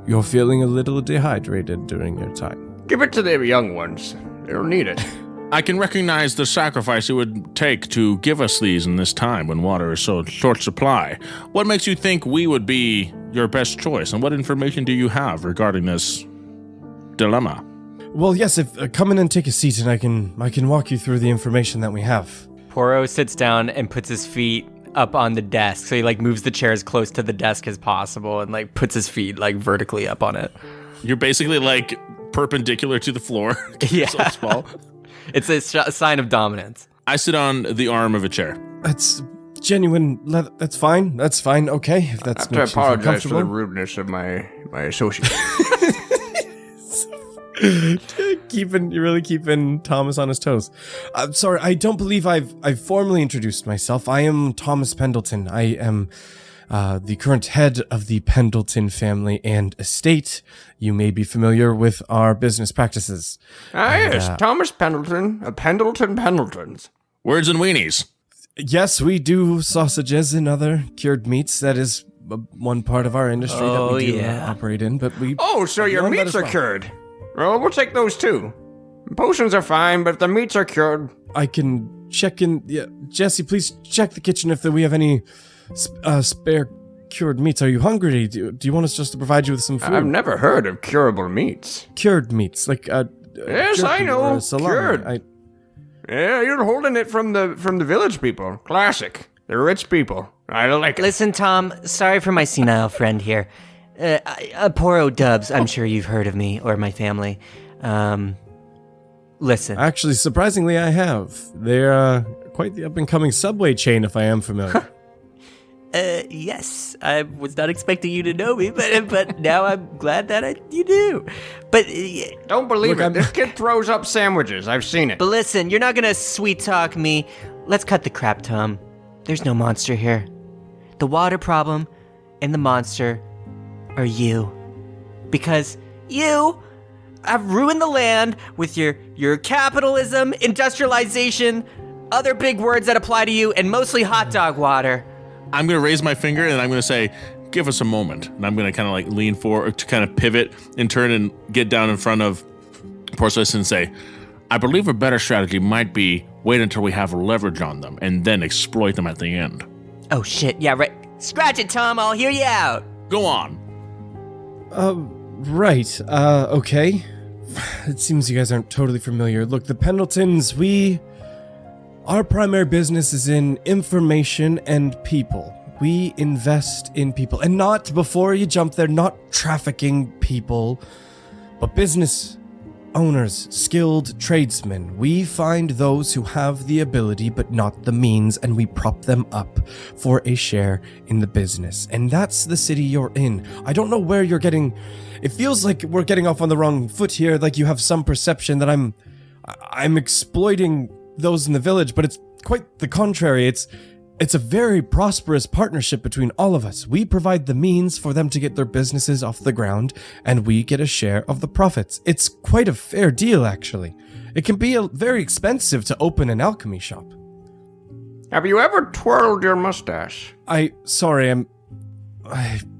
you're feeling a little dehydrated during your time." Give it to the young ones. They'll need it. I can recognize the sacrifice it would take to give us these in this time when water is so short supply. What makes you think we would be your best choice, and what information do you have regarding this dilemma? Well, yes, if come in and take a seat, and I can walk you through the information that we have. Poro sits down and puts his feet up on the desk. So he moves the chair as close to the desk as possible and puts his feet vertically up on it. You're basically perpendicular to the floor. Yeah. So small. It's a sign of dominance. I sit on the arm of a chair. That's genuine leather. That's fine. That's fine. Okay, if I that's have to makes you feel apologize for comfortable. the rudeness of my associate. You're really keeping Thomas on his toes. I'm sorry, I don't believe I've formally introduced myself. I am Thomas Pendleton. I am the current head of the Pendleton family and estate. You may be familiar with our business practices. Yes, Thomas Pendleton, a Pendletons. Words and weenies. Yes, we do sausages and other cured meats. That is one part of our industry that we do operate in. But we. Oh, so your beyond that meats as are well. cured. Well, we'll take those too. Potions are fine, but if the meats are cured, I can check in. Yeah, Jesse, please check the kitchen if we have any spare cured meats. Are you hungry? Do you want us just to provide you with some food? I've never heard of curable meats. Cured meats, like Yes, I jerky or know. salami. Cured. Yeah, you're holding it from the village people. Classic. They're rich people. I like it. Listen, Tom, sorry for my senile friend here. Poro Dubs, I'm sure you've heard of me or my family. Listen. Actually, surprisingly, I have. They're quite the up-and-coming subway chain, if I am familiar. Yes, I was not expecting you to know me, but now I'm glad that you do. But Don't believe it. This kid throws up sandwiches. I've seen it. but listen, you're not gonna sweet talk me. Let's cut the crap, Tom. There's no monster here. The water problem and the monster are you, because you have ruined the land with your capitalism, industrialization, other big words that apply to you, and mostly hot dog water. I'm going to raise my finger and I'm going to say, give us a moment. And I'm going to kind of like lean forward to kind of pivot and turn and get down in front of Porcelus and say, I believe a better strategy might be wait until we have leverage on them and then exploit them at the end. Oh shit, yeah, right. Scratch it, Tom, I'll hear you out. Go on. Right. Okay. It seems you guys aren't totally familiar. Look, the Pendletons, our primary business is in information and people. We invest in people. And not, before you jump there, not trafficking people, but business owners, skilled tradesmen. We find those who have the ability but not the means, and we prop them up for a share in the business. And that's the city you're in. I don't know where you're getting... It feels like we're getting off on the wrong foot here, like you have some perception that I'm exploiting those in the village, but it's quite the contrary. It's a very prosperous partnership between all of us. We provide the means for them to get their businesses off the ground, and we get a share of the profits. It's quite a fair deal, actually. It can be very expensive to open an alchemy shop. Have you ever twirled your mustache? I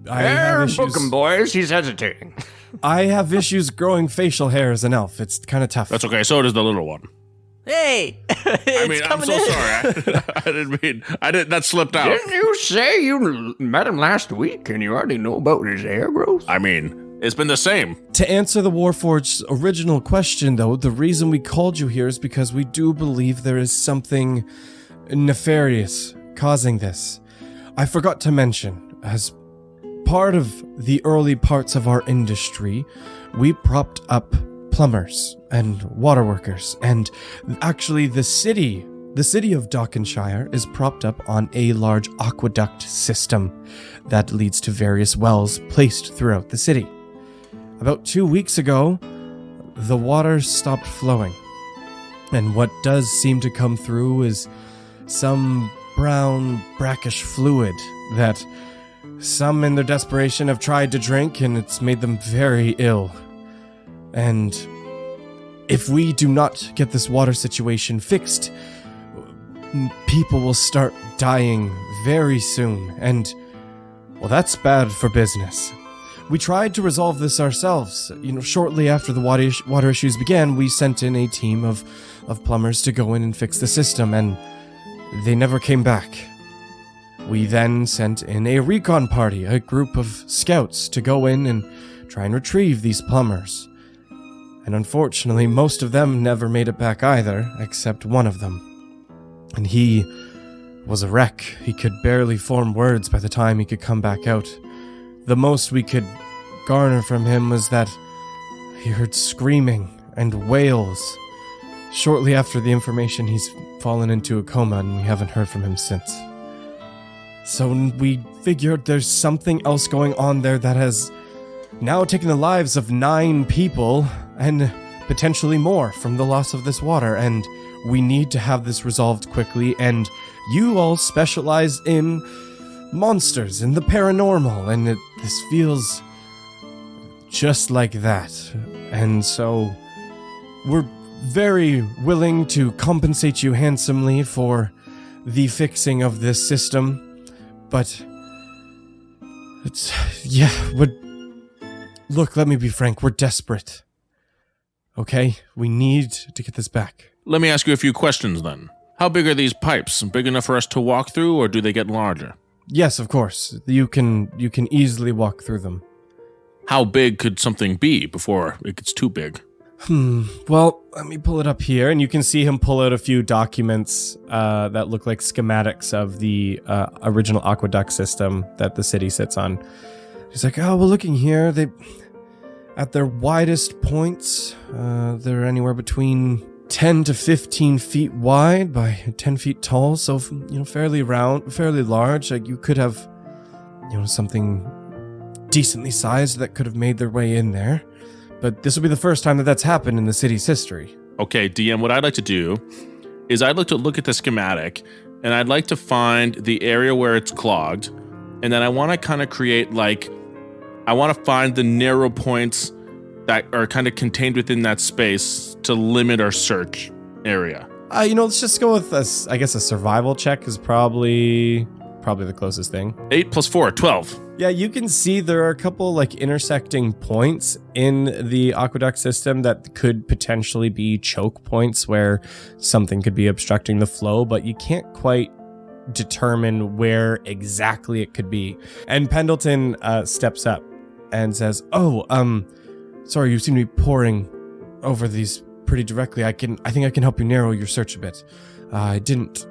have issues. Book 'em, boys. He's hesitating. I have issues growing facial hair as an elf. It's kind of tough. That's okay. So does the little one. Hey! I mean, I'm so sorry. I didn't, that slipped out. Didn't you say you met him last week and you already know about his hair growth? I mean, it's been the same. To answer the Warforged's original question, though, the reason we called you here is because we do believe there is something nefarious causing this. I forgot to mention, as part of the early parts of our industry, we propped up plumbers and water workers, and actually the city of Dockenshire is propped up on a large aqueduct system that leads to various wells placed throughout the city. About 2 weeks ago, the water stopped flowing, and what does seem to come through is some brown, brackish fluid that some in their desperation have tried to drink, and it's made them very ill. And if we do not get this water situation fixed, people will start dying very soon, and, well, that's bad for business. We tried to resolve this ourselves. Shortly after the water issues began, we sent in a team of plumbers to go in and fix the system, and they never came back. We then sent in a recon party, a group of scouts, to go in and try and retrieve these plumbers. And unfortunately, most of them never made it back either, except one of them. And he was a wreck. He could barely form words by the time he could come back out. The most we could garner from him was that he heard screaming and wails. Shortly after the information, he's fallen into a coma, and we haven't heard from him since. So we figured there's something else going on there that has now taken the lives of 9 people, and potentially more from the loss of this water, and we need to have this resolved quickly, and you all specialize in monsters and the paranormal, and this feels just like that. And so we're very willing to compensate you handsomely for the fixing of this system, but look, let me be frank, we're desperate. Okay? We need to get this back. Let me ask you a few questions then. How big are these pipes? Big enough for us to walk through, or do they get larger? Yes, of course. You can easily walk through them. How big could something be before it gets too big? Well, let me pull it up here, and you can see him pull out a few documents that look like schematics of the original aqueduct system that the city sits on. He's like, oh, well, looking here, at their widest points, they're anywhere between 10 to 15 feet wide by 10 feet tall, so, fairly round, fairly large. Like, you could have, something decently sized that could have made their way in there. But this will be the first time that that's happened in the city's history. Okay, DM, what I'd like to do is I'd like to look at the schematic, and I'd like to find the area where it's clogged, and then I want to kind of create, I want to find the narrow points that are kind of contained within that space to limit our search area. Let's just go with, a survival check is probably the closest thing. 8 + 4, 12. Yeah, you can see there are a couple intersecting points in the aqueduct system that could potentially be choke points where something could be obstructing the flow, but you can't quite determine where exactly it could be. And Pendleton steps up and says, sorry, you seem to be pouring over these pretty directly. I think I can help you narrow your search a bit. I didn't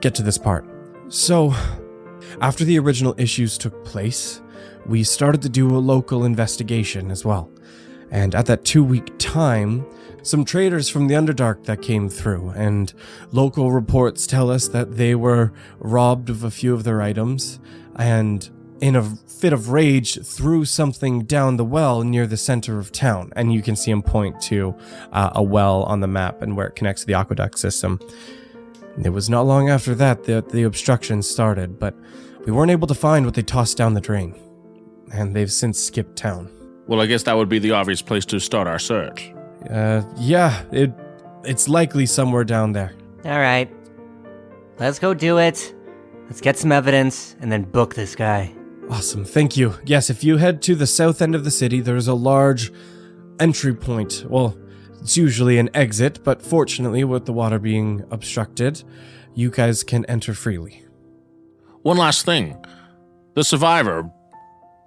get to this part. So, after the original issues took place, we started to do a local investigation as well. And at that 2-week time, some traders from the Underdark that came through, and local reports tell us that they were robbed of a few of their items, and in a fit of rage threw something down the well near the center of town. And you can see him point to a well on the map and where it connects to the aqueduct system. It was not long after that the obstruction started, but we weren't able to find what they tossed down the drain. And they've since skipped town. Well, I guess that would be the obvious place to start our search. Yeah, it's likely somewhere down there. All right. Let's go do it. Let's get some evidence and then book this guy. Awesome, thank you. Yes, if you head to the south end of the city, there's a large entry point. Well, it's usually an exit, but fortunately, with the water being obstructed, you guys can enter freely. One last thing. The survivor,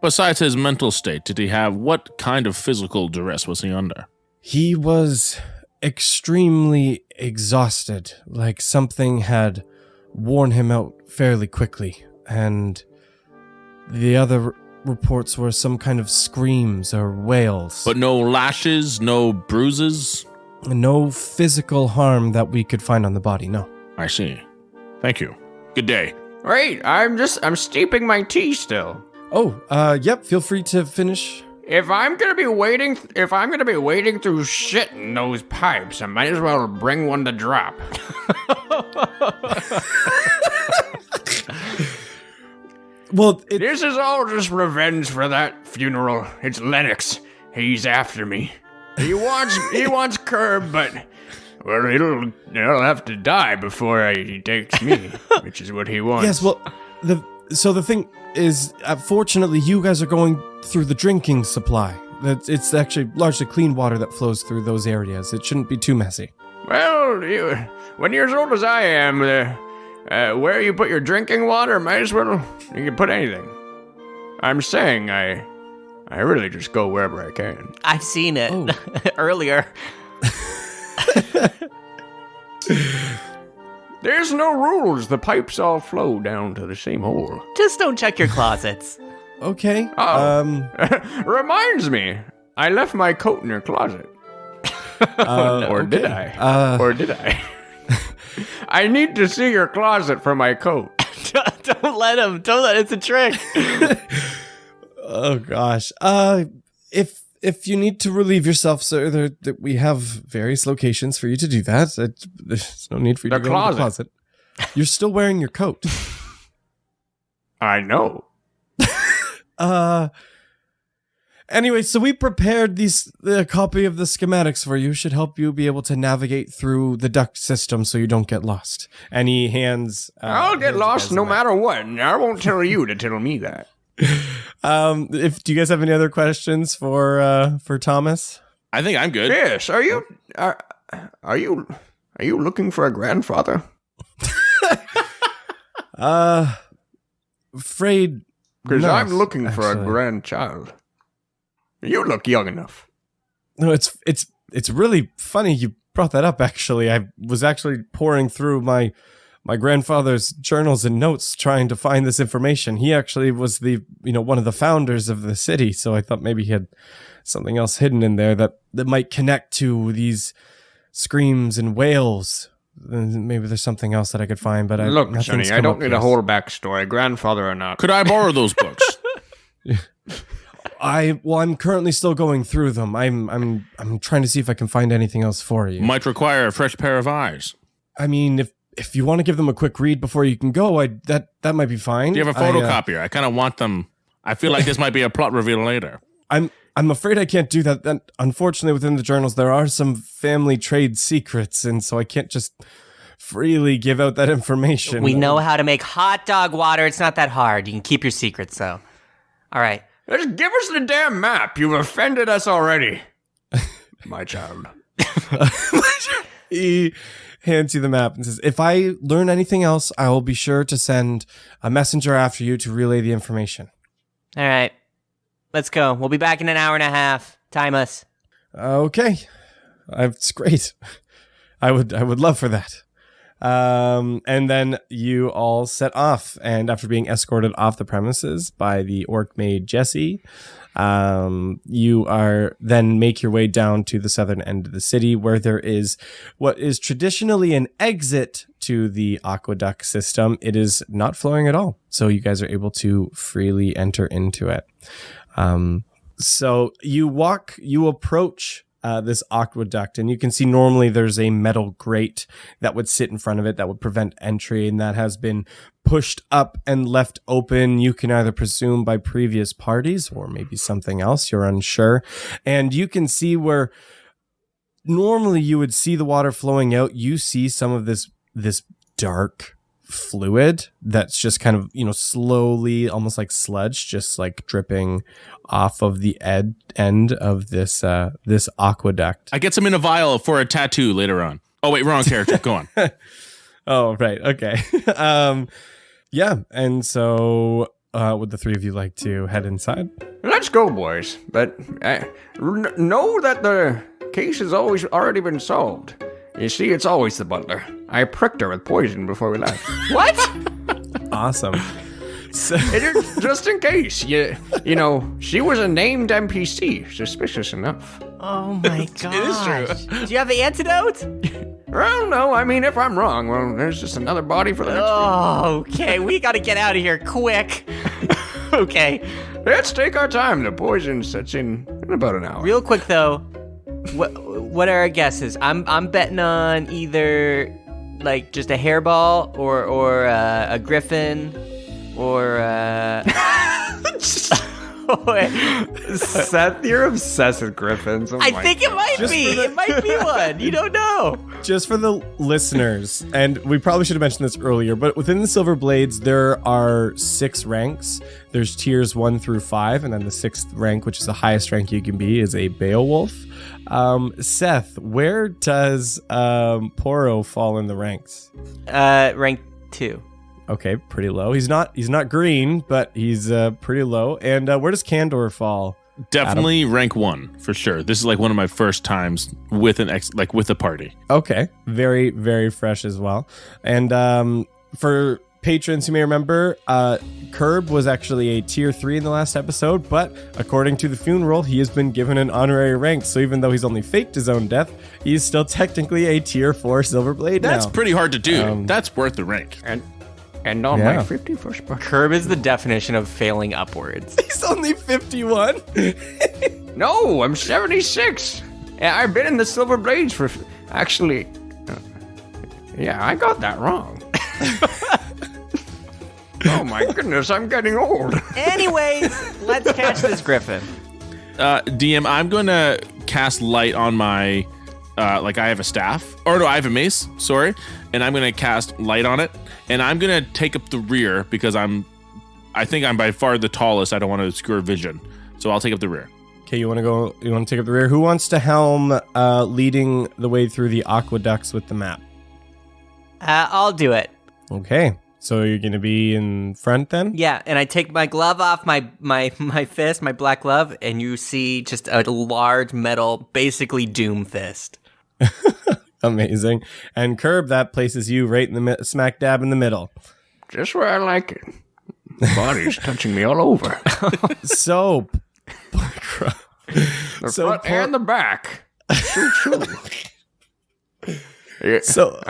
besides his mental state, did he have what kind of physical duress was he under? He was extremely exhausted, like something had worn him out fairly quickly, and the other reports were some kind of screams or wails. But no lashes, no bruises? No physical harm that we could find on the body, no. I see. Thank you. Good day. Wait, I'm steeping my tea still. Yep, feel free to finish. If I'm gonna be wading through shit in those pipes, I might as well bring one to drop. Well, this is all just revenge for that funeral. It's Lennox. He's after me. He wants Curb, but well, it'll have to die before he takes me, which is what he wants. Yes, well, the thing is, fortunately, you guys are going through the drinking supply. It's actually largely clean water that flows through those areas. It shouldn't be too messy. Well, when you're as old as I am, where you put your drinking water, might as well you can put anything. I'm saying I really just go wherever I can. I've seen it earlier. There's no rules. The pipes all flow down to the same hole. Just don't check your closets. Okay. Reminds me, I left my coat in your closet. Or did I? I need to see your closet for my coat. Don't let him. It's a trick. Oh gosh. If you need to relieve yourself, sir, we have various locations for you to do that. There's no need for you to go in the closet. You're still wearing your coat. I know. Anyway, so we prepared the copy of the schematics for you. Should help you be able to navigate through the duct system so you don't get lost. And he hands... I'll get lost no matter what. I won't tell you to tell me that. Do you guys have any other questions for Thomas? I think I'm good. Yes. Are you looking for a grandfather? afraid Because not, I'm looking for a actually. grandchild. You look young enough. No, it's really funny you brought that up, actually. I was actually pouring through my grandfather's journals and notes trying to find this information. He actually was one of the founders of the city, so I thought maybe he had something else hidden in there that might connect to these screams and wails. Maybe there's something else that I could find, but Look, nothing's Sonny, I come don't up need yet. a whole backstory, grandfather or not. Could I borrow those books? I'm currently still going through them. I'm trying to see if I can find anything else for you. Might require a fresh pair of eyes. I mean, if you want to give them a quick read before you can go, that might be fine. Do you have a photocopier? I kind of want them. I feel like this might be a plot reveal later. I'm afraid I can't do that. Then, unfortunately, within the journals, there are some family trade secrets, and so I can't just freely give out that information. We know how to make hot dog water. It's not that hard. You can keep your secrets, though. All right. Just give us the damn map. You've offended us already. My child. He hands you the map and says, if I learn anything else, I will be sure to send a messenger after you to relay the information. All right. Let's go. We'll be back in an hour and a half. Time us. Okay. It's great. I would love for that. And then you all set off, and after being escorted off the premises by the orc maid Jessie, you are then make your way down to the southern end of the city, where there is what is traditionally an exit to the aqueduct system. It is not flowing at all, so you guys are able to freely enter into it. So you approach this aqueduct, and you can see normally there's a metal grate that would sit in front of it that would prevent entry, and that has been pushed up and left open. You can either presume by previous parties or maybe something else, you're unsure. And you can see where normally you would see the water flowing out, you see some of this dark fluid that's just kind of, slowly, almost like sludge, just like dripping off of the end of this aqueduct. I get some in a vial for a tattoo later on. Oh, wait, wrong character. Go on. Oh, right. Okay. Yeah. And so would the three of you like to head inside? Let's go, boys. But know that the case has already been solved. You see, it's always the butler. I pricked her with poison before we left. What? Awesome. So, Just in case. You know, she was a named NPC. Suspicious enough. Oh my gosh. Do you have the antidote? Well, no, I mean, if I'm wrong, well, there's just another body for the next Oh, okay. We gotta get out of here quick. Okay. Let's take our time. The poison sets in about an hour. Real quick though, what are our guesses? I'm betting on either like just a hairball or a griffin or Seth, you're obsessed with griffins. Oh I my think it might be. It might be one. You don't know. just for the listeners, and we probably should have mentioned this earlier, but within the Silver Blades, there are 6 ranks. There's tiers 1 through 5, and then the 6th rank, which is the highest rank you can be, is a Beowulf. Seth, where does Poro fall in the ranks? Rank 2. Okay, pretty low. He's not green, but he's pretty low. And where does Candor fall? Definitely rank 1 for sure. This is like one of my first times with with a party. Okay, very, very fresh as well. And for patrons who may remember, Curb was actually a tier 3 in the last episode, but according to the funeral, he has been given an honorary rank. So even though he's only faked his own death, he's still technically a tier 4 Silver Blade That's now. pretty hard to do. That's worth the rank. And on Yeah. my 51st birthday. Curb is the definition of failing upwards. He's only 51. No, I'm 76. Yeah, I've been in the Silver Blades for... Actually... yeah, I got that wrong. Oh my goodness, I'm getting old. Anyways, let's catch this griffin. DM, I'm going to cast light on my... I have a staff. Or no, I have a mace, sorry. And I'm going to cast light on it. And I'm going to take up the rear because I think I'm by far the tallest. I don't want to obscure vision. So I'll take up the rear. Okay, you want to take up the rear? Who wants to helm leading the way through the aqueducts with the map? I'll do it. Okay. So you're going to be in front then? Yeah, and I take my glove off, my fist, my black glove, and you see just a large metal, basically Doom fist. Amazing. And Curb, that places you right in the smack dab in the middle. Just where I like it. The body's touching me all over. So, The front and the back. Choo-choo. Yeah. So,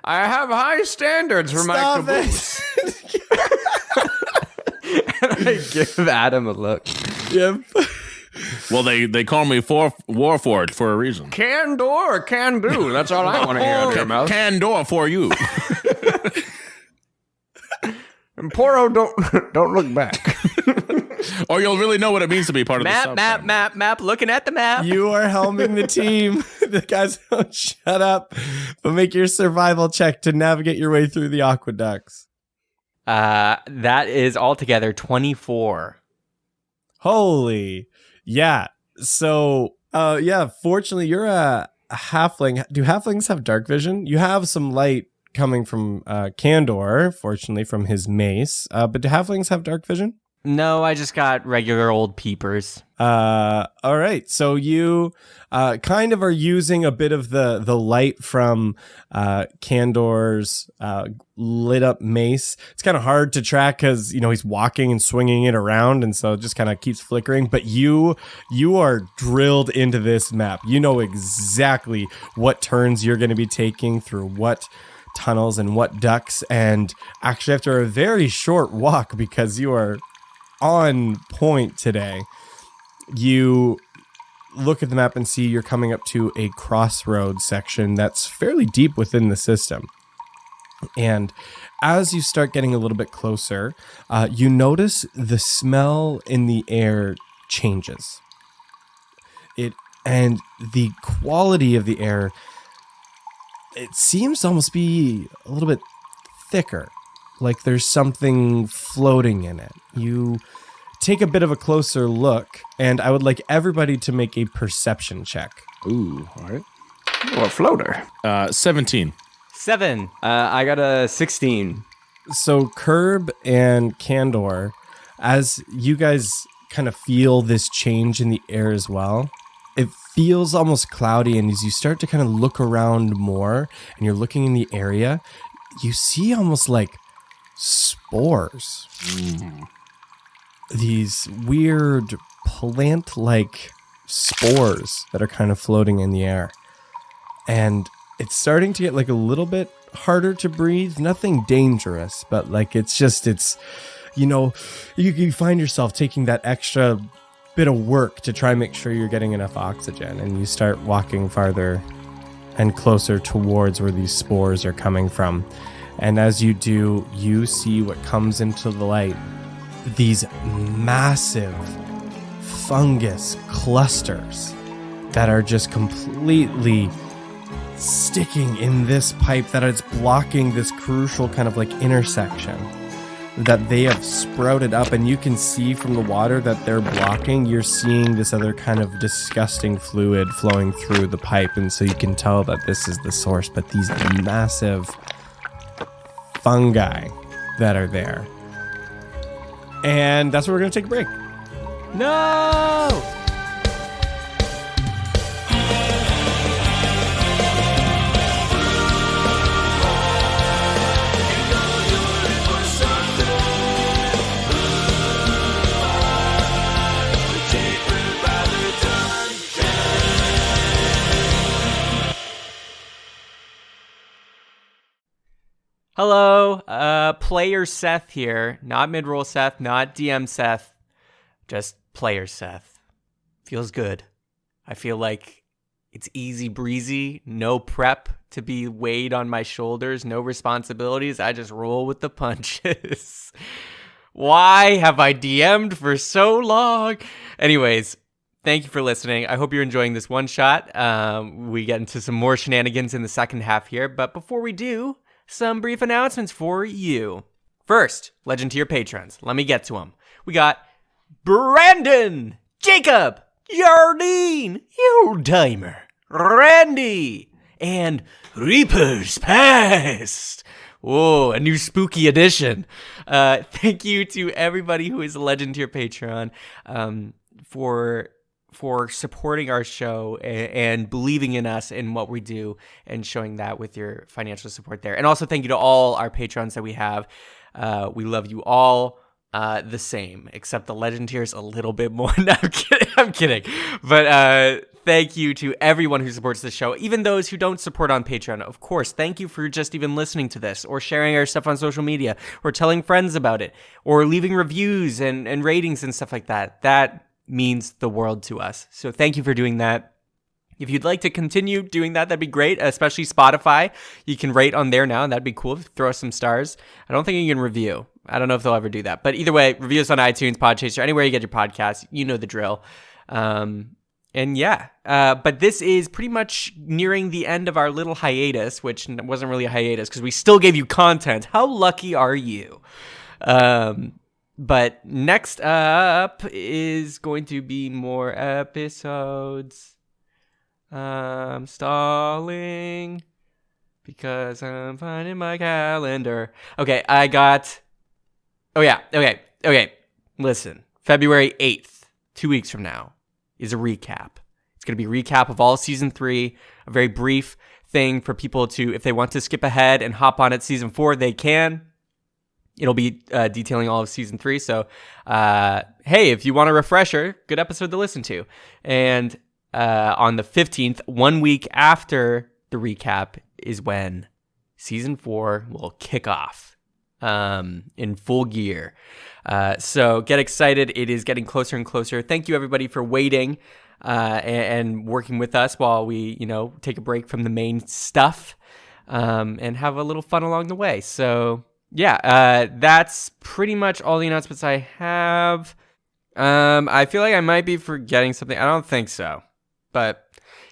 I have high standards for my stop caboose. I give Adam a look. yep. Well, they call me Warforged for a reason. Can do or can do. That's all I want to hear out of your mouth. Can door for you. And Poro, don't look back. Or you'll really know what it means to be part of the sub. Map, looking at the map. You are helming the team. The guys don't shut up, but make your survival check to navigate your way through the aqueducts. That is altogether 24. Holy. Yeah. So, fortunately, you're a halfling. Do halflings have dark vision? You have some light coming from Candor, fortunately, from his mace. But do halflings have dark vision? No, I just got regular old peepers. All right. So you kind of are using a bit of the light from Candor's lit up mace. It's kind of hard to track because, he's walking and swinging it around. And so it just kind of keeps flickering. But you are drilled into this map. You know exactly what turns you're going to be taking through what tunnels and what ducts. And actually, after a very short walk, because you are on point today, you look at the map and see you're coming up to a crossroads section that's fairly deep within the system. And as you start getting a little bit closer, you notice the smell in the air changes. And the quality of the air, it seems to almost be a little bit thicker. Like there's something floating in it. You take a bit of a closer look, and I would like everybody to make a perception check. Ooh, all right. Oh, a floater. 17. 7. I got a 16. So Curb and Candor, as you guys kind of feel this change in the air as well, it feels almost cloudy, and as you start to kind of look around more, and you're looking in the area, you see almost like spores. These weird plant-like spores that are kind of floating in the air. And it's starting to get like a little bit harder to breathe. Nothing dangerous, but like you find yourself taking that extra bit of work to try and make sure you're getting enough oxygen, and you start walking farther and closer towards where these spores are coming from. And as you do, you see what comes into the light. These massive fungus clusters that are just completely sticking in this pipe, that it's blocking this crucial kind of like intersection that they have sprouted up. And you can see from the water that they're blocking, you're seeing this other kind of disgusting fluid flowing through the pipe. And so you can tell that this is the source. But these massive fungi that are there. And that's where we're going to take a break. No! Hello, player Seth here. Not mid-roll Seth, not DM Seth. Just player Seth. Feels good. I feel like it's easy breezy, no prep to be weighed on my shoulders, no responsibilities. I just roll with the punches. Why have I DM'd for so long? Anyways, thank you for listening. I hope you're enjoying this one shot. We get into some more shenanigans in the second half here, but before we do, some brief announcements for you. First, legend tier patrons. Let me get to them. We got Brandon, Jacob, Jardine, Oldtimer, Randy, and Reaper's Past. Whoa, a new spooky edition. Thank you to everybody who is a legend tier Patreon for supporting our show and believing in us and what we do and showing that with your financial support there. And also thank you to all our patrons that we have. We love you all the same, except the legend tier is a little bit more. No, I'm kidding. But thank you to everyone who supports the show, even those who don't support on Patreon. Of course, thank you for just even listening to this or sharing our stuff on social media or telling friends about it or leaving reviews and ratings and stuff like that. That means the world to us. So thank you for doing that. If you'd like to continue doing that, that'd be great, especially Spotify. You can rate on there now, and that'd be cool. Throw us some stars. I don't think you can review. I don't know if they'll ever do that. But either way, review us on iTunes, Podchaser, anywhere you get your podcasts. You know the drill. But this is pretty much nearing the end of our little hiatus, which wasn't really a hiatus because we still gave you content. How lucky are you? But next up is going to be more episodes. I'm stalling because I'm finding my calendar. Okay, I got... Okay. Listen, February 8th, 2 weeks from now, is a recap. It's going to be a recap of all Season 3, a very brief thing for people to, if they want to skip ahead and hop on at Season 4, they can. It'll be detailing all of Season 3, so hey, if you want a refresher, good episode to listen to. And on the 15th, 1 week after the recap, is when Season 4 will kick off in full gear. So get excited. It is getting closer and closer. Thank you, everybody, for waiting and working with us while we, take a break from the main stuff and have a little fun along the way. So, yeah, that's pretty much all the announcements I have. I feel like I might be forgetting something. I don't think so. But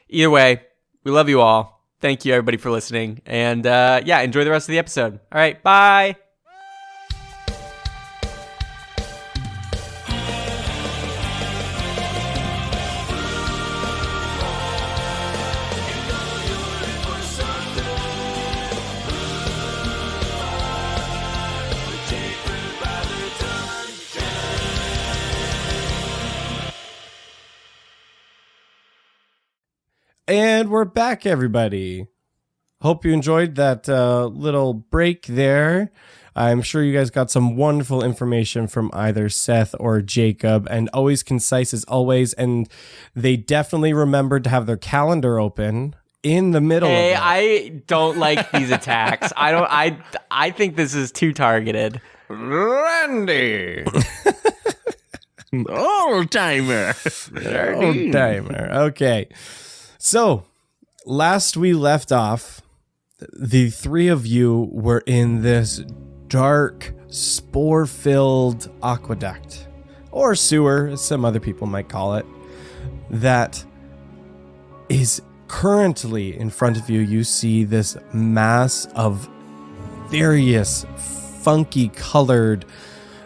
either way, we love you all. Thank you, everybody, for listening. And enjoy the rest of the episode. All right, bye. And we're back, everybody. Hope you enjoyed that little break there. I'm sure you guys got some wonderful information from either Seth or Jacob, and always concise as always. And they definitely remembered to have their calendar open in the middle. Hey, of it. I don't like these attacks. I think this is too targeted. Randy. Old timer. Old timer. Okay. So, last we left off, the three of you were in this dark, spore-filled aqueduct, or sewer, as some other people might call it, that is currently in front of you. You see this mass of various funky colored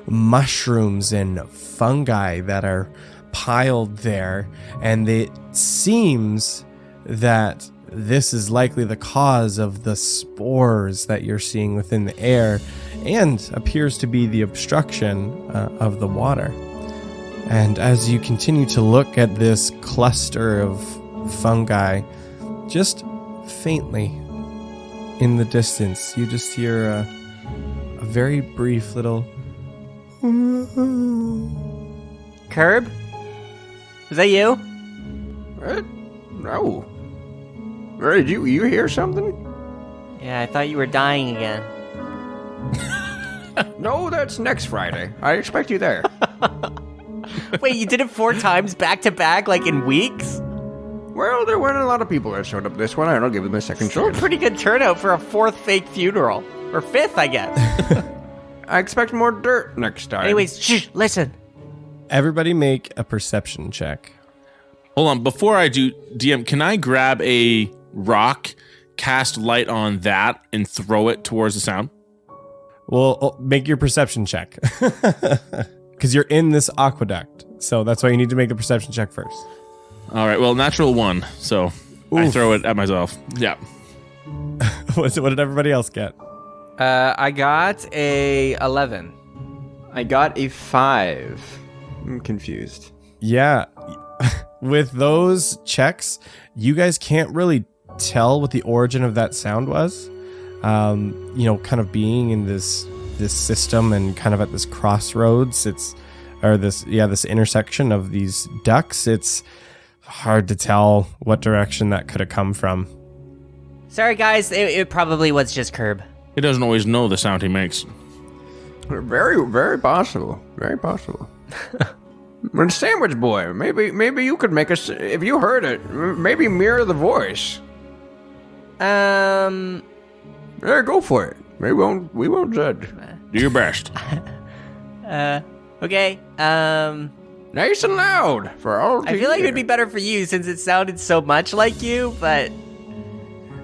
mushrooms and fungi that are piled there, and it seems that this is likely the cause of the spores that you're seeing within the air, and appears to be the obstruction of the water. And as you continue to look at this cluster of fungi, just faintly in the distance, you just hear a very brief little Curb? Was that you? What? No. Did you hear something? Yeah, I thought you were dying again. No, that's next Friday. I expect you there. Wait, you did it 4 times back to back, like in weeks? Well, there weren't a lot of people that showed up this one. I'll give them a second Still a chance. pretty good turnout for a 4th fake funeral. Or 5th, I guess. I expect more dirt next time. Anyways, shh, listen. Everybody make a perception check. Hold on. Before I do, DM, can I grab a rock, cast light on that, and throw it towards the sound? Well, make your perception check. Because you're in this aqueduct. So that's why you need to make the perception check first. All right. Well, natural 1. So I Oof. throw it at myself. Yeah. What did everybody else get? I got a 11. I got a 5. I'm confused. Yeah. With those checks, you guys can't really tell what the origin of that sound was. Kind of being in this system and kind of at this crossroads, this intersection of these ducks, it's hard to tell what direction that could have come from. Sorry, guys. It probably was just Curb. He doesn't always know the sound he makes. Very, very possible. Very possible. But Sandwich Boy, maybe you could make us, if you heard it, maybe mirror the voice. Yeah, go for it. We won't judge. Do your best. Okay. Nice and loud for all to I feel like it hear. would be better for you since it sounded so much like you, but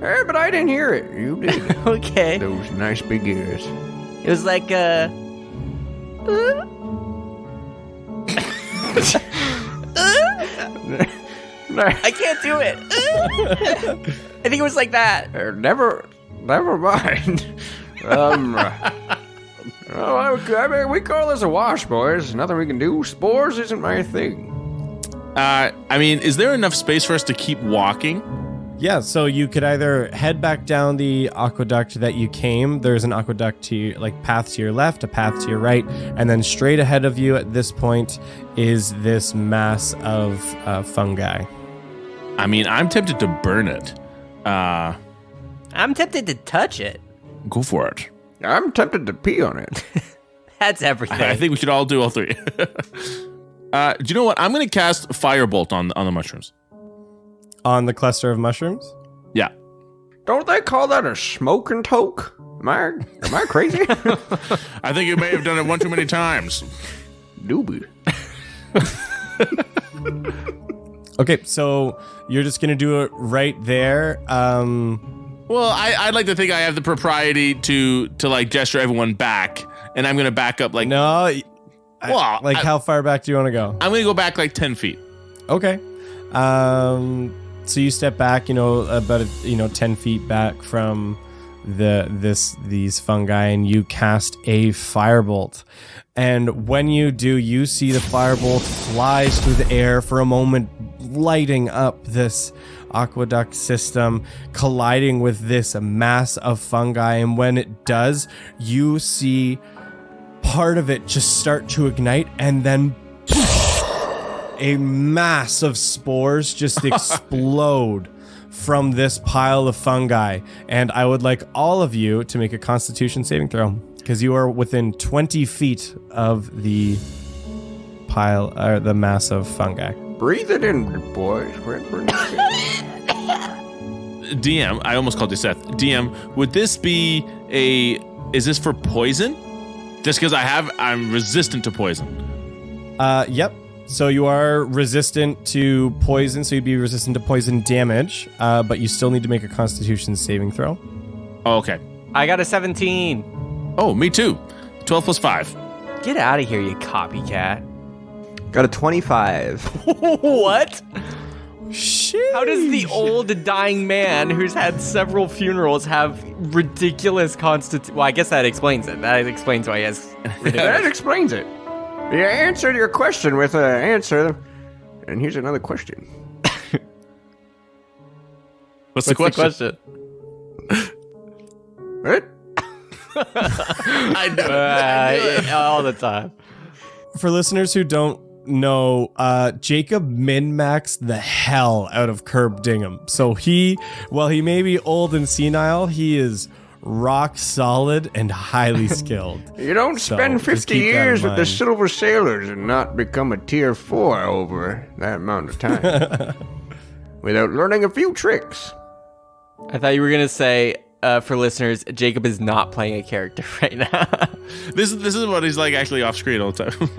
Hey, but I didn't hear it. You did. okay. Those nice big ears. It was like I can't do it. I think it was like that. Never mind. I mean, we call this a wash, boys. Nothing we can do. Spores isn't my thing. Is there enough space for us to keep walking? Yeah, so you could either head back down the aqueduct that you came. There's an aqueduct path to your left, a path to your right, and then straight ahead of you at this point is this mass of fungi. I'm tempted to burn it. I'm tempted to touch it. Go for it. I'm tempted to pee on it. That's everything. I think we should all do all three. Do you know what? I'm going to cast Firebolt on the mushrooms. On the cluster of mushrooms? Yeah. Don't they call that a smoking toke? Am I crazy? I think you may have done it one too many times. Doobie. Okay, so you're just gonna do it right there. Well, I'd like to think I have the propriety to like gesture everyone back, and I'm gonna back up like No. Well, how far back do you want to go? I'm gonna go back like 10 feet. Okay. So you step back, about 10 feet back from these fungi, and you cast a firebolt. And when you do, you see the firebolt flies through the air for a moment, lighting up this aqueduct system, colliding with this mass of fungi. And when it does, you see part of it just start to ignite, and then a mass of spores just explode from this pile of fungi. And I would like all of you to make a Constitution saving throw, because you are within 20 feet of the pile, or the mass of fungi. Breathe it in, boys. DM, I almost called you Seth. DM, would this be is this for poison? Just because I'm resistant to poison. Yep. So you are resistant to poison, so you'd be resistant to poison damage, but you still need to make a Constitution saving throw. Oh, okay. I got a 17. Oh, me too. 12 plus 5. Get out of here, you copycat. Got a 25. What? Shit. How does the old dying man who's had several funerals have ridiculous Well, I guess that explains it. That explains why he has That explains it. You answered your question with an answer, and here's another question. What's the question? What? I know. All the time. For listeners who don't know, Jacob min-maxed the hell out of Curb Dingham. So while he may be old and senile, he is rock solid and highly skilled. You don't spend So, 50 just keep that in years with the mind. Silver Sailors and not become a tier 4 over that amount of time without learning a few tricks. I thought you were going to say, for listeners, Jacob is not playing a character right now. This is what he's like actually off screen all the time.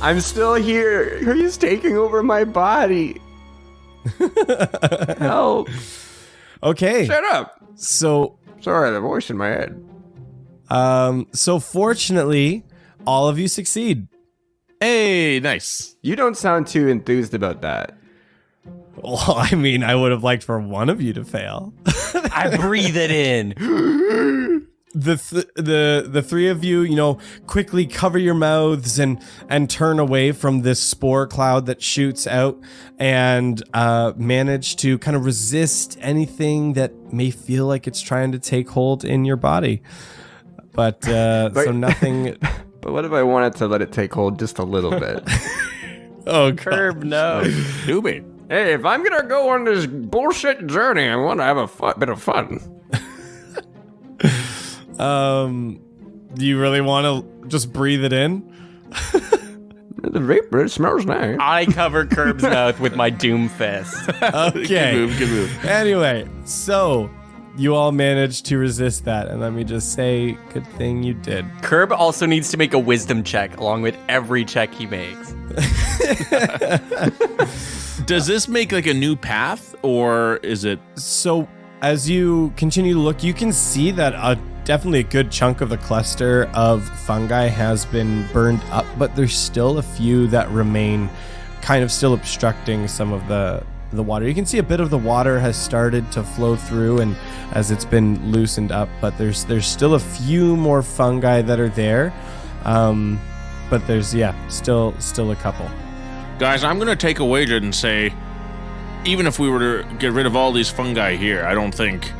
I'm still here. He's taking over my body. Help. Okay. Shut up. So Sorry, the voice in my head. So fortunately, all of you succeed. Hey, nice. You don't sound too enthused about that. Well, I mean, I would have liked for one of you to fail. I breathe it in. the three of you, quickly cover your mouths and turn away from this spore cloud that shoots out, and manage to kind of resist anything that may feel like it's trying to take hold in your body. But so nothing. But what if I wanted to let it take hold just a little bit? Oh, Curb, no. Stupid. Hey, if I'm gonna go on this bullshit journey, I want to have a bit of fun. Do you really want to just breathe it in? The vapor, it smells nice. I cover Curb's mouth with my doom fist. Okay. Good move. Anyway, so you all managed to resist that, and let me just say, good thing you did. Curb also needs to make a wisdom check along with every check he makes. Does this make like a new path, or is it? So as you continue to look, you can see that definitely a good chunk of the cluster of fungi has been burned up, but there's still a few that remain kind of still obstructing some of the water. You can see a bit of the water has started to flow through, and as it's been loosened up, but there's still a few more fungi that are there. But there's still a couple. Guys, I'm gonna take a wager and say, even if we were to get rid of all these fungi here, I think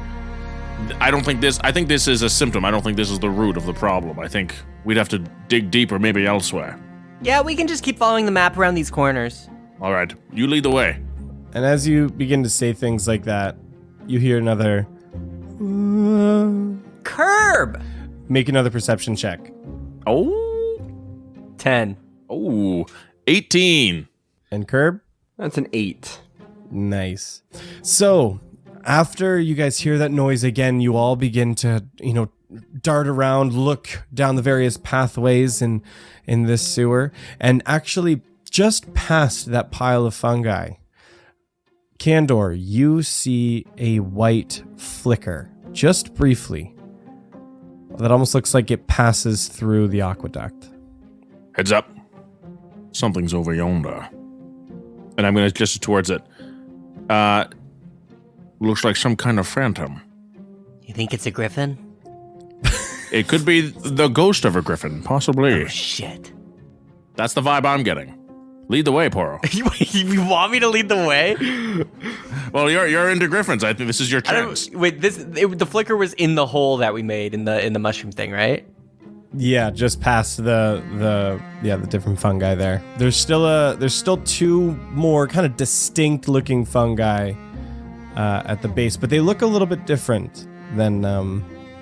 this is a symptom. I don't think this is the root of the problem. I think we'd have to dig deeper, maybe elsewhere. Yeah, we can just keep following the map around these corners. All right, you lead the way. And as you begin to say things like that, you hear another Curb! make another perception check. Oh, 10. 18. And Curb? That's an 8. Nice. So, after you guys hear that noise again, you all begin to, dart around, look down the various pathways in this sewer, and actually just past that pile of fungi, Candor, you see a white flicker, just briefly, that almost looks like it passes through the aqueduct. Heads up. Something's over yonder. And I'm going to gesture towards it. Looks like some kind of phantom. You think it's a griffin? It could be the ghost of a griffin, possibly. Oh, shit. That's the vibe I'm getting. Lead the way, Poro. You want me to lead the way? Well, you're into griffins. I think this is your chance. Wait, the flicker was in the hole that we made in the mushroom thing, right? Yeah, just past the different fungi there. There's still two more kind of distinct looking fungi at the base, but they look a little bit different than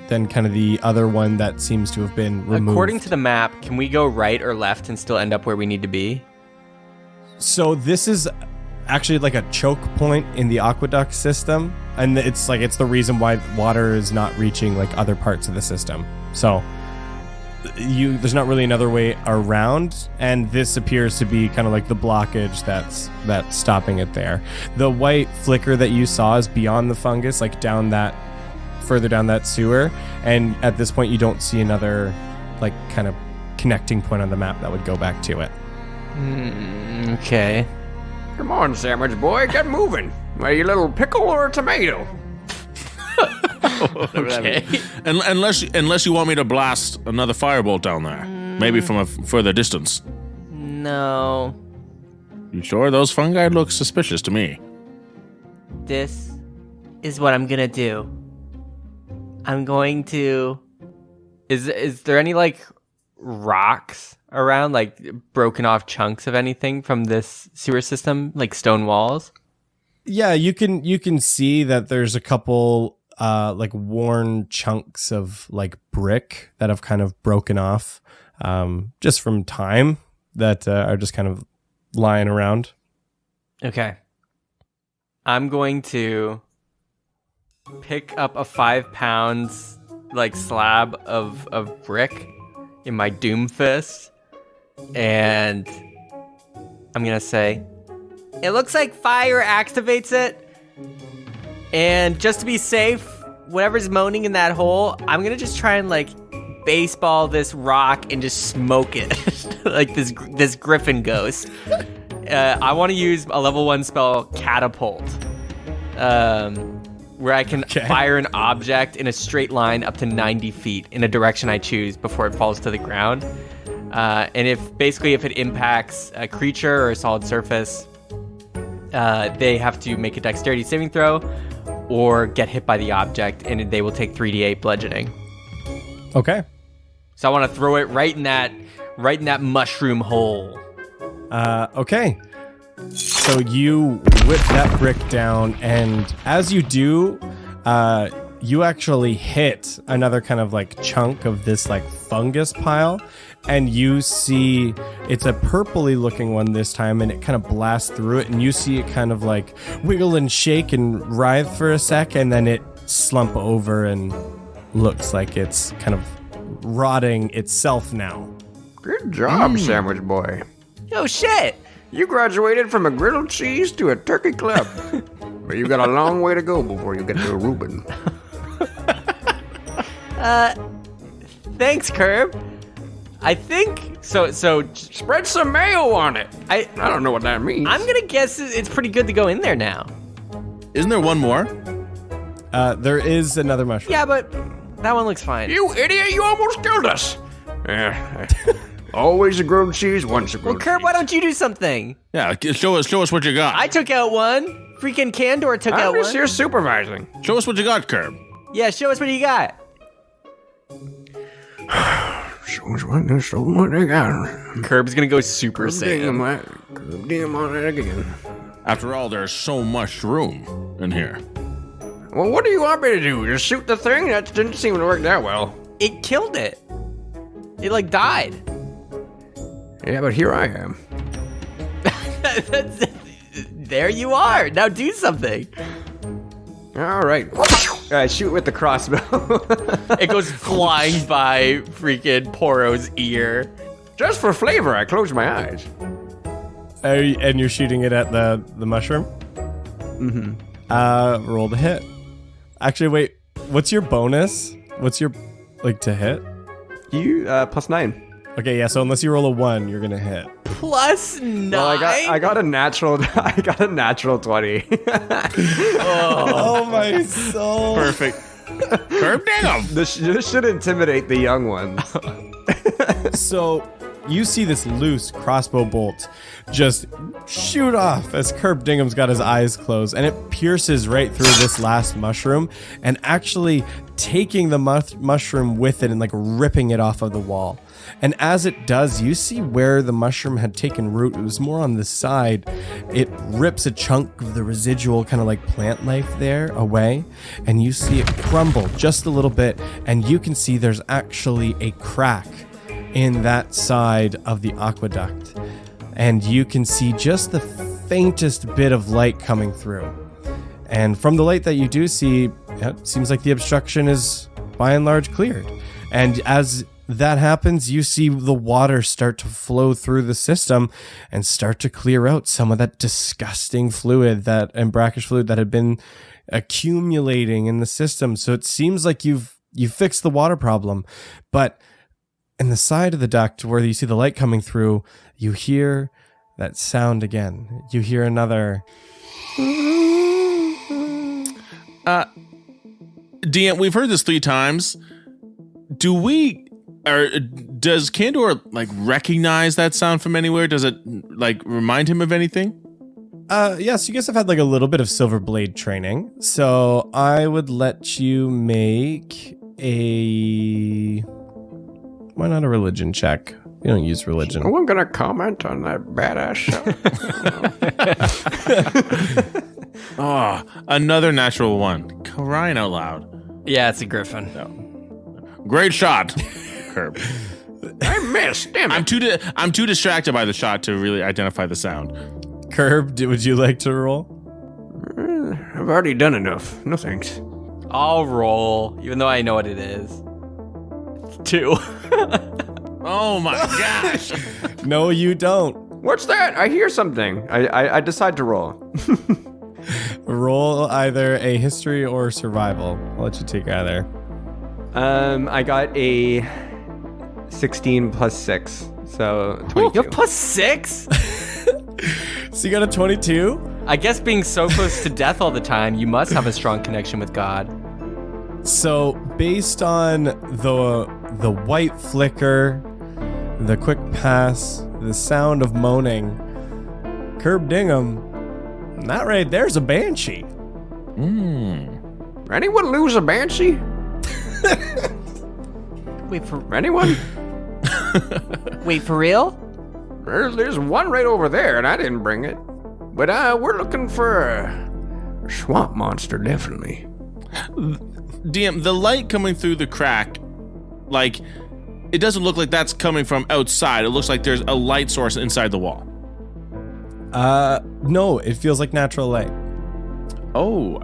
kind of the other one that seems to have been removed. According to the map, can we go right or left and still end up where we need to be? So this is actually like a choke point in the aqueduct system, and it's the reason why water is not reaching like other parts of the system. So there's not really another way around, and this appears to be kind of like the blockage that's stopping it there. The white flicker that you saw is beyond the fungus, like further down that sewer, and at this point you don't see another like kind of connecting point on the map that would go back to it. Okay. Come on, sandwich boy, get moving. Are you a little pickle or a tomato? Okay. Unless you want me to blast another firebolt down there, maybe from a further distance. No. You sure? Those fungi look suspicious to me. This is what I'm gonna do. I'm going to... Is there any like rocks around, like broken off chunks of anything from this sewer system, like stone walls? Yeah, you can see that there's a couple like worn chunks of like brick that have kind of broken off just from time that are just kind of lying around. Okay. I'm going to pick up a 5 pounds like slab of brick in my doom fist, and I'm gonna say, it looks like fire activates it, and just to be safe, whatever's moaning in that hole, I'm gonna just try and like baseball this rock and just smoke it like this griffin ghost. I want to use a level 1 spell, catapult. where I can fire an object in a straight line up to 90 feet in a direction I choose before it falls to the ground. And if it impacts a creature or a solid surface, they have to make a dexterity saving throw or get hit by the object, and they will take 3d8 bludgeoning. Okay. So I want to throw it right in that mushroom hole. Okay. So you whip that brick down, and as you do, you actually hit another kind of like chunk of this like fungus pile, and you see it's a purpley looking one this time, and it kind of blasts through it, and you see it kind of like wiggle and shake and writhe for a sec, and then it slump over and looks like it's kind of rotting itself now. Good job, Sandwich Boy. Oh shit! You graduated from a grilled cheese to a turkey club. But you got a long way to go before you get to a Reuben. Thanks, Curb. I think so. Spread some mayo on it. I don't know what that means. I'm gonna guess it's pretty good to go in there now. Isn't there one more? There is another mushroom. Yeah, but that one looks fine. You idiot! You almost killed us. Always a grilled cheese, once a grilled Well, Curb, cheese. why don't you do something? Yeah, show us what you got. I took out one. Freaking Candor took I'm out just one. here supervising. Show us what you got, Curb. Yeah, show us what you got. Show what they got. Curb's gonna go Super Saiyan. Damn on it again. Like all, there's so much room in here. Well, what do you want me to do? Just shoot the thing? That didn't seem to work that well. It killed it. It like died. Yeah, but here I am. There you are. Now do something. All right. Shoot with the crossbow. It goes flying by freaking Poro's ear. Just for flavor, I closed my eyes. And you're shooting it at the mushroom? Mm-hmm. Roll to hit. Actually, wait. What's your bonus? What's your, to hit? You, +9. Okay, yeah, so unless you roll a 1, you're gonna hit. +9? Well, I got a natural 20. Oh my soul. Perfect. Curb damn. This should intimidate the young ones. So you see this loose crossbow bolt just shoot off as Curb Dingham's got his eyes closed, and it pierces right through this last mushroom and actually taking the mushroom with it and ripping it off of the wall. And as it does, you see where the mushroom had taken root. It was more on the side. It rips a chunk of the residual kind of plant life there away, and you see it crumble just a little bit, and you can see there's actually a crack in that side of the aqueduct, and you can see just the faintest bit of light coming through. And from the light that you do see, it seems like the obstruction is by and large cleared. And as that happens, you see the water start to flow through the system and start to clear out some of that disgusting fluid and brackish fluid that had been accumulating in the system. So it seems like you've fixed the water problem, but in the side of the duct where you see the light coming through, you hear that sound again. You hear another. Deanne, we've heard this 3 times. Does Candor recognize that sound from anywhere? Does it remind him of anything? Yes, you guys have had a little bit of Silver Blade training, so I would let you make why not a religion check? You don't use religion. No one gonna comment on that badass shot. Oh, another natural 1. Crying out loud. Yeah, it's a griffin. Great shot, Curb. I missed. Damn it. I'm too distracted by the shot to really identify the sound. Curb, would you like to roll? I've already done enough. No thanks. I'll roll, even though I know what it is. 2. Oh my gosh. No, you don't. What's that? I hear something. I decide to roll. Roll either a history or survival. I'll let you take either. I got a 16 + 6, so 22. You're +6? So you got a 22? I guess being so close to death all the time, you must have a strong connection with God. So, based on the white flicker, the quick pass, the sound of moaning, Curb Dingham, that right there's a Banshee. Anyone lose a Banshee? Wait, for Anyone? wait, for real? There's one right over there, and I didn't bring it. But we're looking for a swamp monster, definitely. DM, the light coming through the crack, like, it doesn't look like that's coming from outside. It looks like there's a light source inside the wall. No, it feels like natural light. Oh.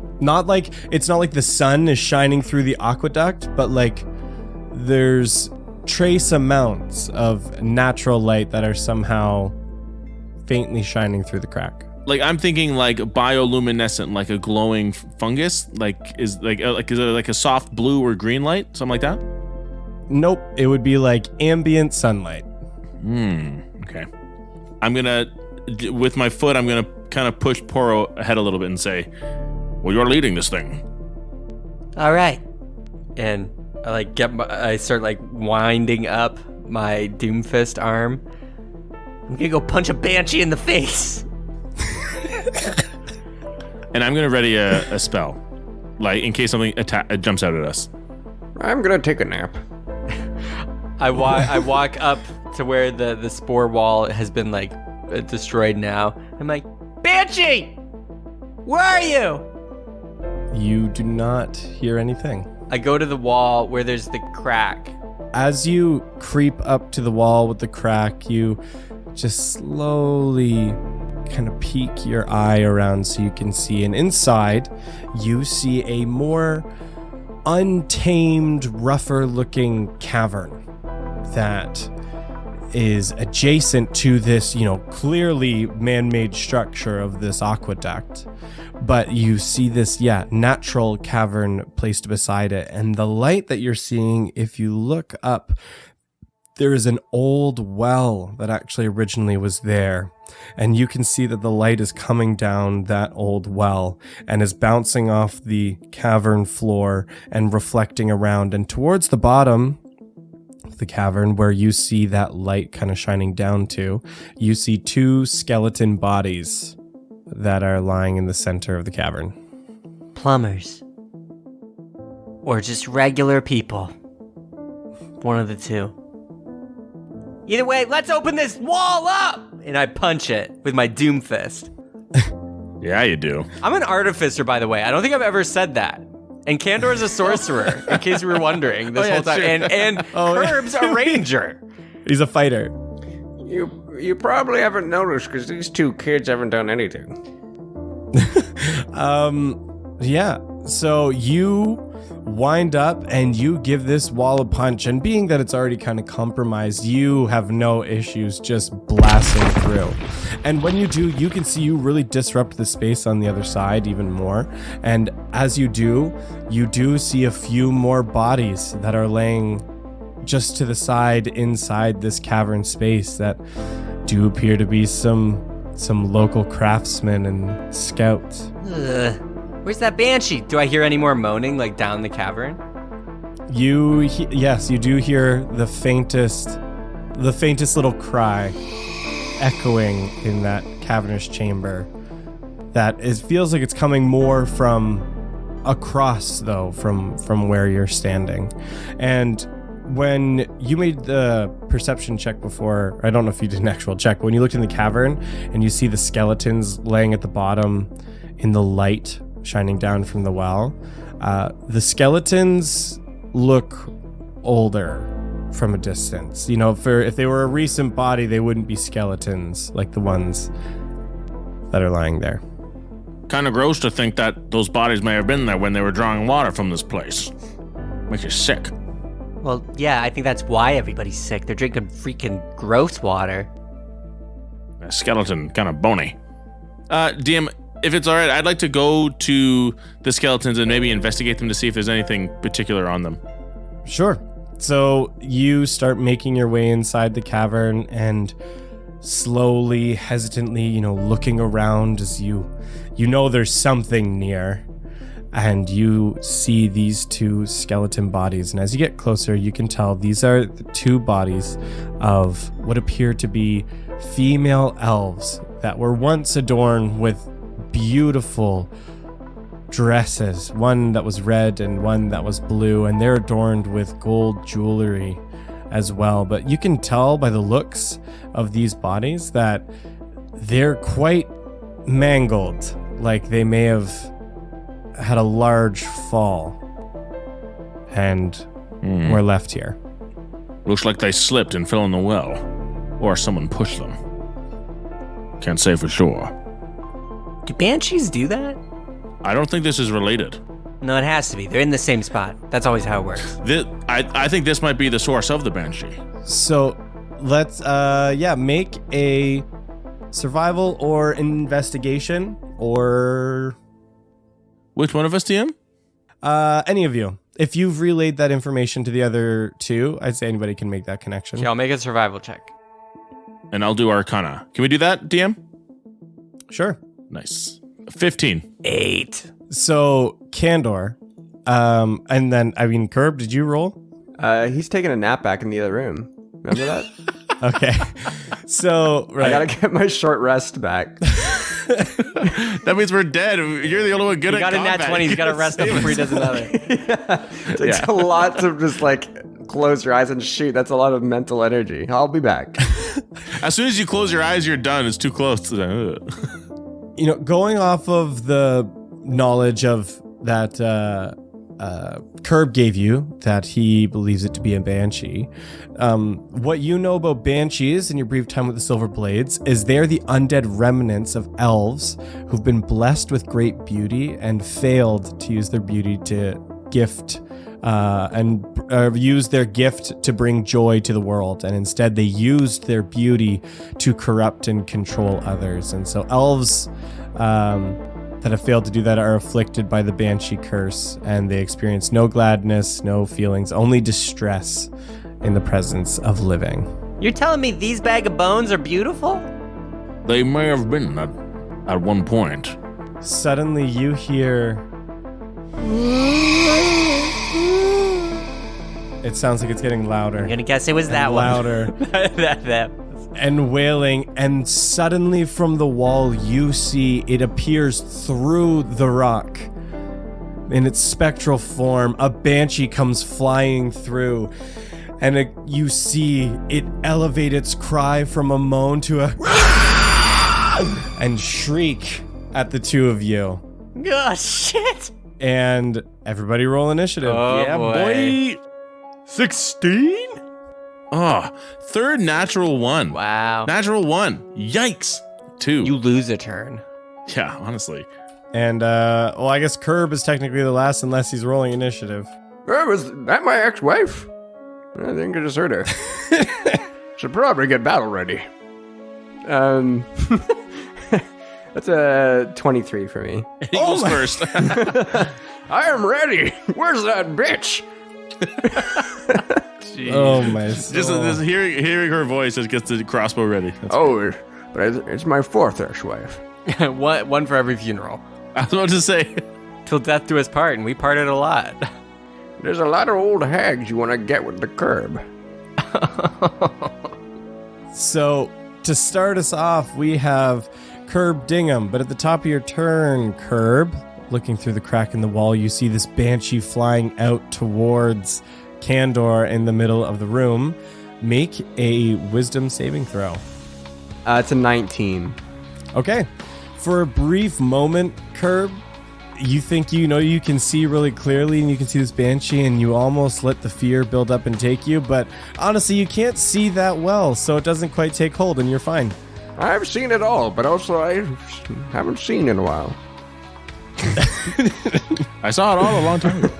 It's not like the sun is shining through the aqueduct, but like there's trace amounts of natural light that are somehow faintly shining through the crack. Like, I'm thinking like bioluminescent, like a glowing fungus, is it like a soft blue or green light, something like that? Nope, it would be like ambient sunlight. Okay. I'm gonna, with my foot, I'm gonna kind of push Poro ahead a little bit and say, well, you're leading this thing. All right. And I start like winding up my Doomfist arm. I'm gonna go punch a Banshee in the face. And I'm gonna ready a spell, like in case something jumps out at us. I'm gonna take a nap. I walk up to where the spore wall has been like destroyed now. I'm like, Banshee! Where are you? You do not hear anything. I go to the wall where there's the crack. As you creep up to the wall with the crack, you just slowly kind of peek your eye around so you can see. And inside, you see a more untamed, rougher looking cavern that is adjacent to this, clearly man-made structure of this aqueduct. But you see this, natural cavern placed beside it. And the light that you're seeing, if you look up, there is an old well that actually originally was there. And you can see that the light is coming down that old well and is bouncing off the cavern floor and reflecting around. And towards the bottom of the cavern, where you see that light kind of shining down to, you see two skeleton bodies that are lying in the center of the cavern. Plumbers. Or just regular people. One of the two. Either way, let's open this wall up! And I punch it with my Doomfist. Yeah, you do. I'm an artificer, by the way. I don't think I've ever said that. And Kandor is a sorcerer, in case you were wondering this whole time. True. And Curb's a ranger. He's a fighter. You probably haven't noticed because these two kids haven't done anything. So you wind up and you give this wall a punch, and being that it's already kind of compromised, you have no issues just blasting through. And when you do, you can see you really disrupt the space on the other side even more. And as you do see a few more bodies that are laying just to the side inside this cavern space that do appear to be some local craftsmen and scouts. Where's that Banshee? Do I hear any more moaning, like down the cavern? Yes, you do hear the faintest little cry echoing in that cavernous chamber. Feels like it's coming more from across, though, from where you're standing. And when you made the perception check before, I don't know if you did an actual check, but when you looked in the cavern and you see the skeletons laying at the bottom in the light shining down from the well, the skeletons look older from a distance. If they were a recent body, they wouldn't be skeletons like the ones that are lying there. Kind of gross to think that those bodies may have been there when they were drawing water from this place. Makes you sick. Well, yeah, I think that's why everybody's sick. They're drinking freaking gross water. A skeleton, kind of bony. DM, if it's all right, I'd like to go to the skeletons and maybe investigate them to see if there's anything particular on them. Sure. So you start making your way inside the cavern, and slowly, hesitantly, looking around as you know there's something near. And you see these two skeleton bodies. And as you get closer, you can tell these are the two bodies of what appear to be female elves that were once adorned with beautiful dresses. One that was red and one that was blue. And they're adorned with gold jewelry as well. But you can tell by the looks of these bodies that they're quite mangled. Like they may have had a large fall and were left here. Looks like they slipped and fell in the well, or someone pushed them. Can't say for sure. Do banshees do that? I don't think this is related. No, it has to be. They're in the same spot. That's always how it works. I think this might be the source of the Banshee. So let's make a survival or investigation or Which one of us, DM? any of you. If you've relayed that information to the other two, I'd say anybody can make that connection. Okay, I'll make a survival check. And I'll do Arcana. Can we do that, DM? Sure. Nice. 15. 8. So Candor, and then Curb, did you roll? He's taking a nap back in the other room. Remember that? Okay. So right. I gotta get my short rest back. That means we're dead. You're the only one good He at got a nat combat. 20. He's got to rest up before he does another. It takes a lot to just close your eyes and shoot. That's a lot of mental energy. I'll be back. As soon as you close your eyes, you're done. It's too close. Going off of the knowledge of that Curb gave you, that he believes it to be a banshee. What you know about banshees in your brief time with the Silver Blades is they're the undead remnants of elves who've been blessed with great beauty and failed to use their beauty to gift and use their gift to bring joy to the world, and instead they used their beauty to corrupt and control others. And so elves that have failed to do that are afflicted by the Banshee curse, and they experience no gladness, no feelings, only distress in the presence of living. You're telling me these bag of bones are beautiful? They may have been at one point. Suddenly you hear... It sounds like it's getting louder. I'm gonna guess it was that louder. one. that. And wailing, and suddenly from the wall you see it appears through the rock. In its spectral form, a banshee comes flying through, and you see it elevate its cry from a moan to a and shriek at the two of you. Oh, shit! And everybody roll initiative. Oh, Yeah, boy. 16? Oh, third natural one. Wow. Natural one. Yikes. 2. You lose a turn. Yeah, honestly. And, I guess Curb is technically the last unless he's rolling initiative. Was that my ex-wife? I think I just heard her. Should probably get battle ready. That's a 23 for me. He goes first. I am ready. Where's that bitch? Oh my soul. Just hearing her voice just gets the crossbow ready. Oh, but it's my fourth ex-wife. One for every funeral. I was about to say. Till death do us part, and we parted a lot. There's a lot of old hags you want to get with the curb. So, to start us off, we have Curb Dingham, but at the top of your turn, Curb, looking through the crack in the wall, you see this banshee flying out towards Candor in the middle of the room. Make a wisdom saving throw. It's a 19. Okay. For a brief moment, Curb, you think you can see really clearly and you can see this banshee and you almost let the fear build up and take you, but honestly, you can't see that well, so it doesn't quite take hold and you're fine. I've seen it all, but also I haven't seen in a while. I saw it all a long time ago.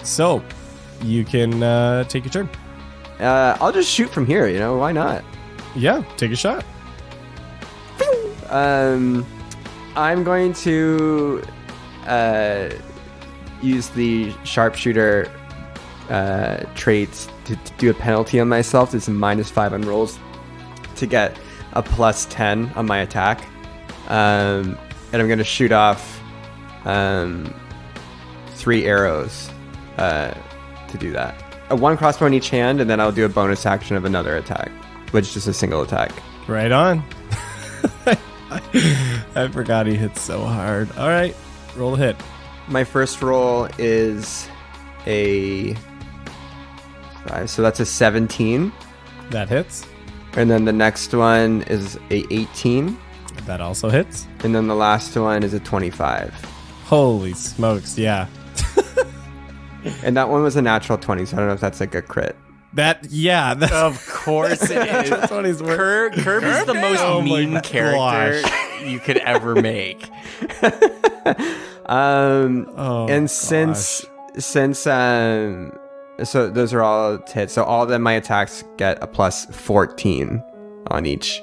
So, you can take your turn. I'll just shoot from here, why not? Yeah, take a shot. I'm going to use the sharpshooter traits to do a penalty on myself. It's a -5 on rolls to get a +10 on my attack. And I'm going to shoot off 3 arrows to do that. One crossbow in each hand, and then I'll do a bonus action of another attack, which is just a single attack. Right on. I forgot he hit so hard. All right, roll a hit. My first roll is a 5, so that's a 17. That hits. And then the next one is a 18. That also hits. And then the last one is a 25. Holy smokes, yeah. And that one was a natural 20, so I don't know if that's like a crit. That's Of course it is. That's what he's worth. Curb is the most Oh my mean character gosh. you could ever make. And since so those are all hits. So all of my attacks get a +14 on each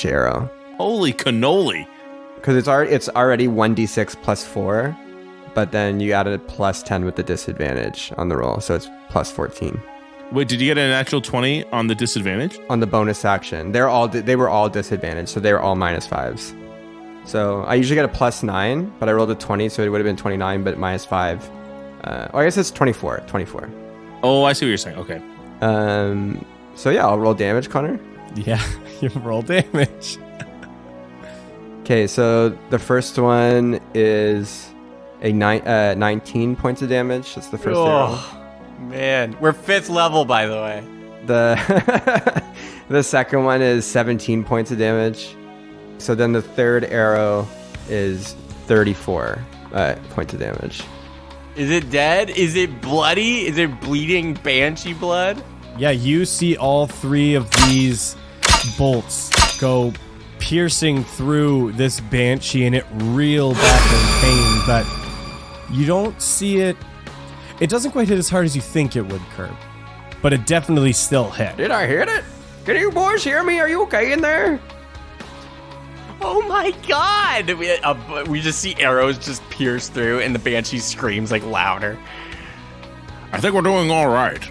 arrow. Holy cannoli. Because it's already 1d6 +4, but then you added a +10 with the disadvantage on the roll, so it's +14 Wait, did you get a natural 20 on the disadvantage? on the bonus action. They were all disadvantaged, so they were all -5s. So I usually get a +9, but I rolled a 20, so it would have been 29, but -5. I guess it's 24. Oh, I see what you're saying. Okay. So yeah, I'll roll damage, Connor. Yeah, you roll damage. Okay, so the first one is a 19 points of damage. That's the first arrow. Man, we're 5th level, by the way. The second one is 17 points of damage. So then the third arrow is 34 points of damage. Is it dead? Is it bloody? Is it bleeding Banshee blood? Yeah, you see all 3 of these bolts go piercing through this Banshee, and it reel back in pain, but you don't see it. It doesn't quite hit as hard as you think it would, Curb, but it definitely still hit. Did I hit it? Can you boys hear me? Are you okay in there? Oh my god! We just see arrows just pierce through, and the Banshee screams like louder. I think we're doing all right.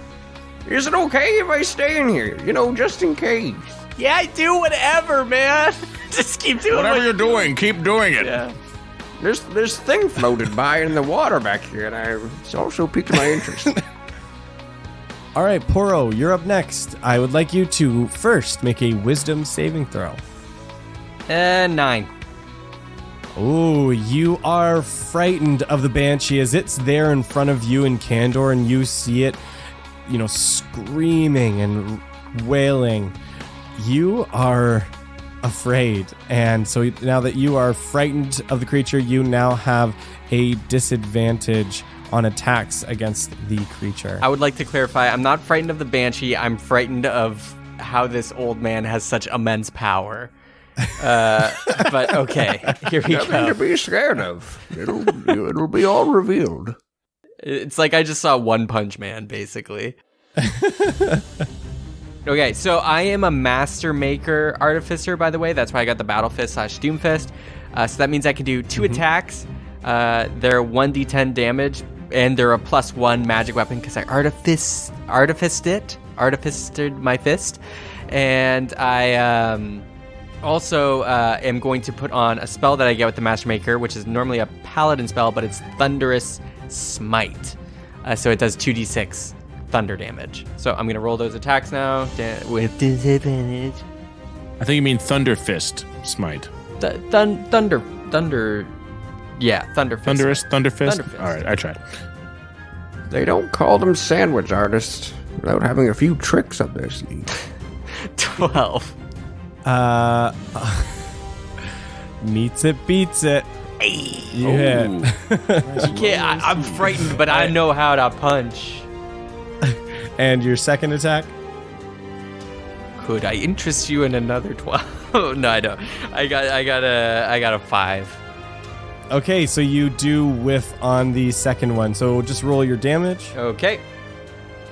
Is it okay if I stay in here? You know, just in case. Yeah, do whatever, man. Just keep doing Whatever what you're doing, keep doing it. Yeah. This thing floated by in the water back here, and it's also piqued my interest. All right, Poro, you're up next. I would like you to first make a wisdom saving throw. 9. Oh, you are frightened of the Banshee as it's there in front of you in Candor, and you see it, screaming and wailing. You are afraid, and so now that you are frightened of the creature, you now have a disadvantage on attacks against the creature. I would like to clarify, I'm not frightened of the Banshee, I'm frightened of how this old man has such immense power. But okay, here we Nothing to go. be scared of. It'll be all revealed. It's like I just saw One Punch Man, basically. Okay, so I am a Master Maker Artificer, by the way. That's why I got the Battle Fist / Doomfist. So that means I can do 2 attacks. They're 1d10 damage, and they're a +1 magic weapon because I artificed my fist. And I also am going to put on a spell that I get with the Master Maker, which is normally a Paladin spell, but it's Thunderous Smite. So it does 2d6 thunder damage. So I'm going to roll those attacks now with disadvantage. I think you mean Thunder Fist Smite. Thunder. Yeah, Thunder Fist. Thunder Fist? Thunder Fist. All right, I tried. They don't call them sandwich artists without having a few tricks up their sleeve. 12. Meets it, beats it. You hit. You can't. I'm frightened, but I know how to punch. And your second attack? Could I interest you in another 12? No, I don't. I got a 5. Okay, so you do whiff on the second one. So just roll your damage. Okay.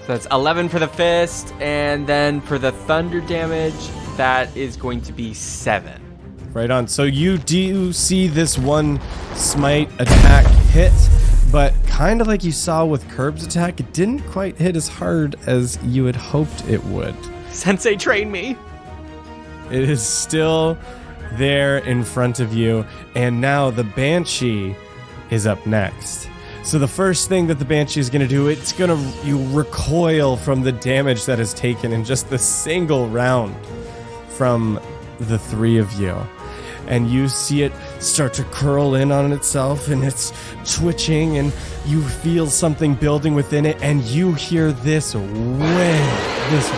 So that's 11 for the fist, and then for the thunder damage, that is going to be 7. Right on. So you do see this one smite attack hit, but kind of like you saw with Curb's attack, it didn't quite hit as hard as you had hoped it would. Sensei trained me. It is still there in front of you. And now the Banshee is up next. So the first thing that the Banshee is going to do, you recoil from the damage that is taken in just the single round from the three of you. And you see it start to curl in on itself, and it's twitching, and you feel something building within it, and you hear this wail, this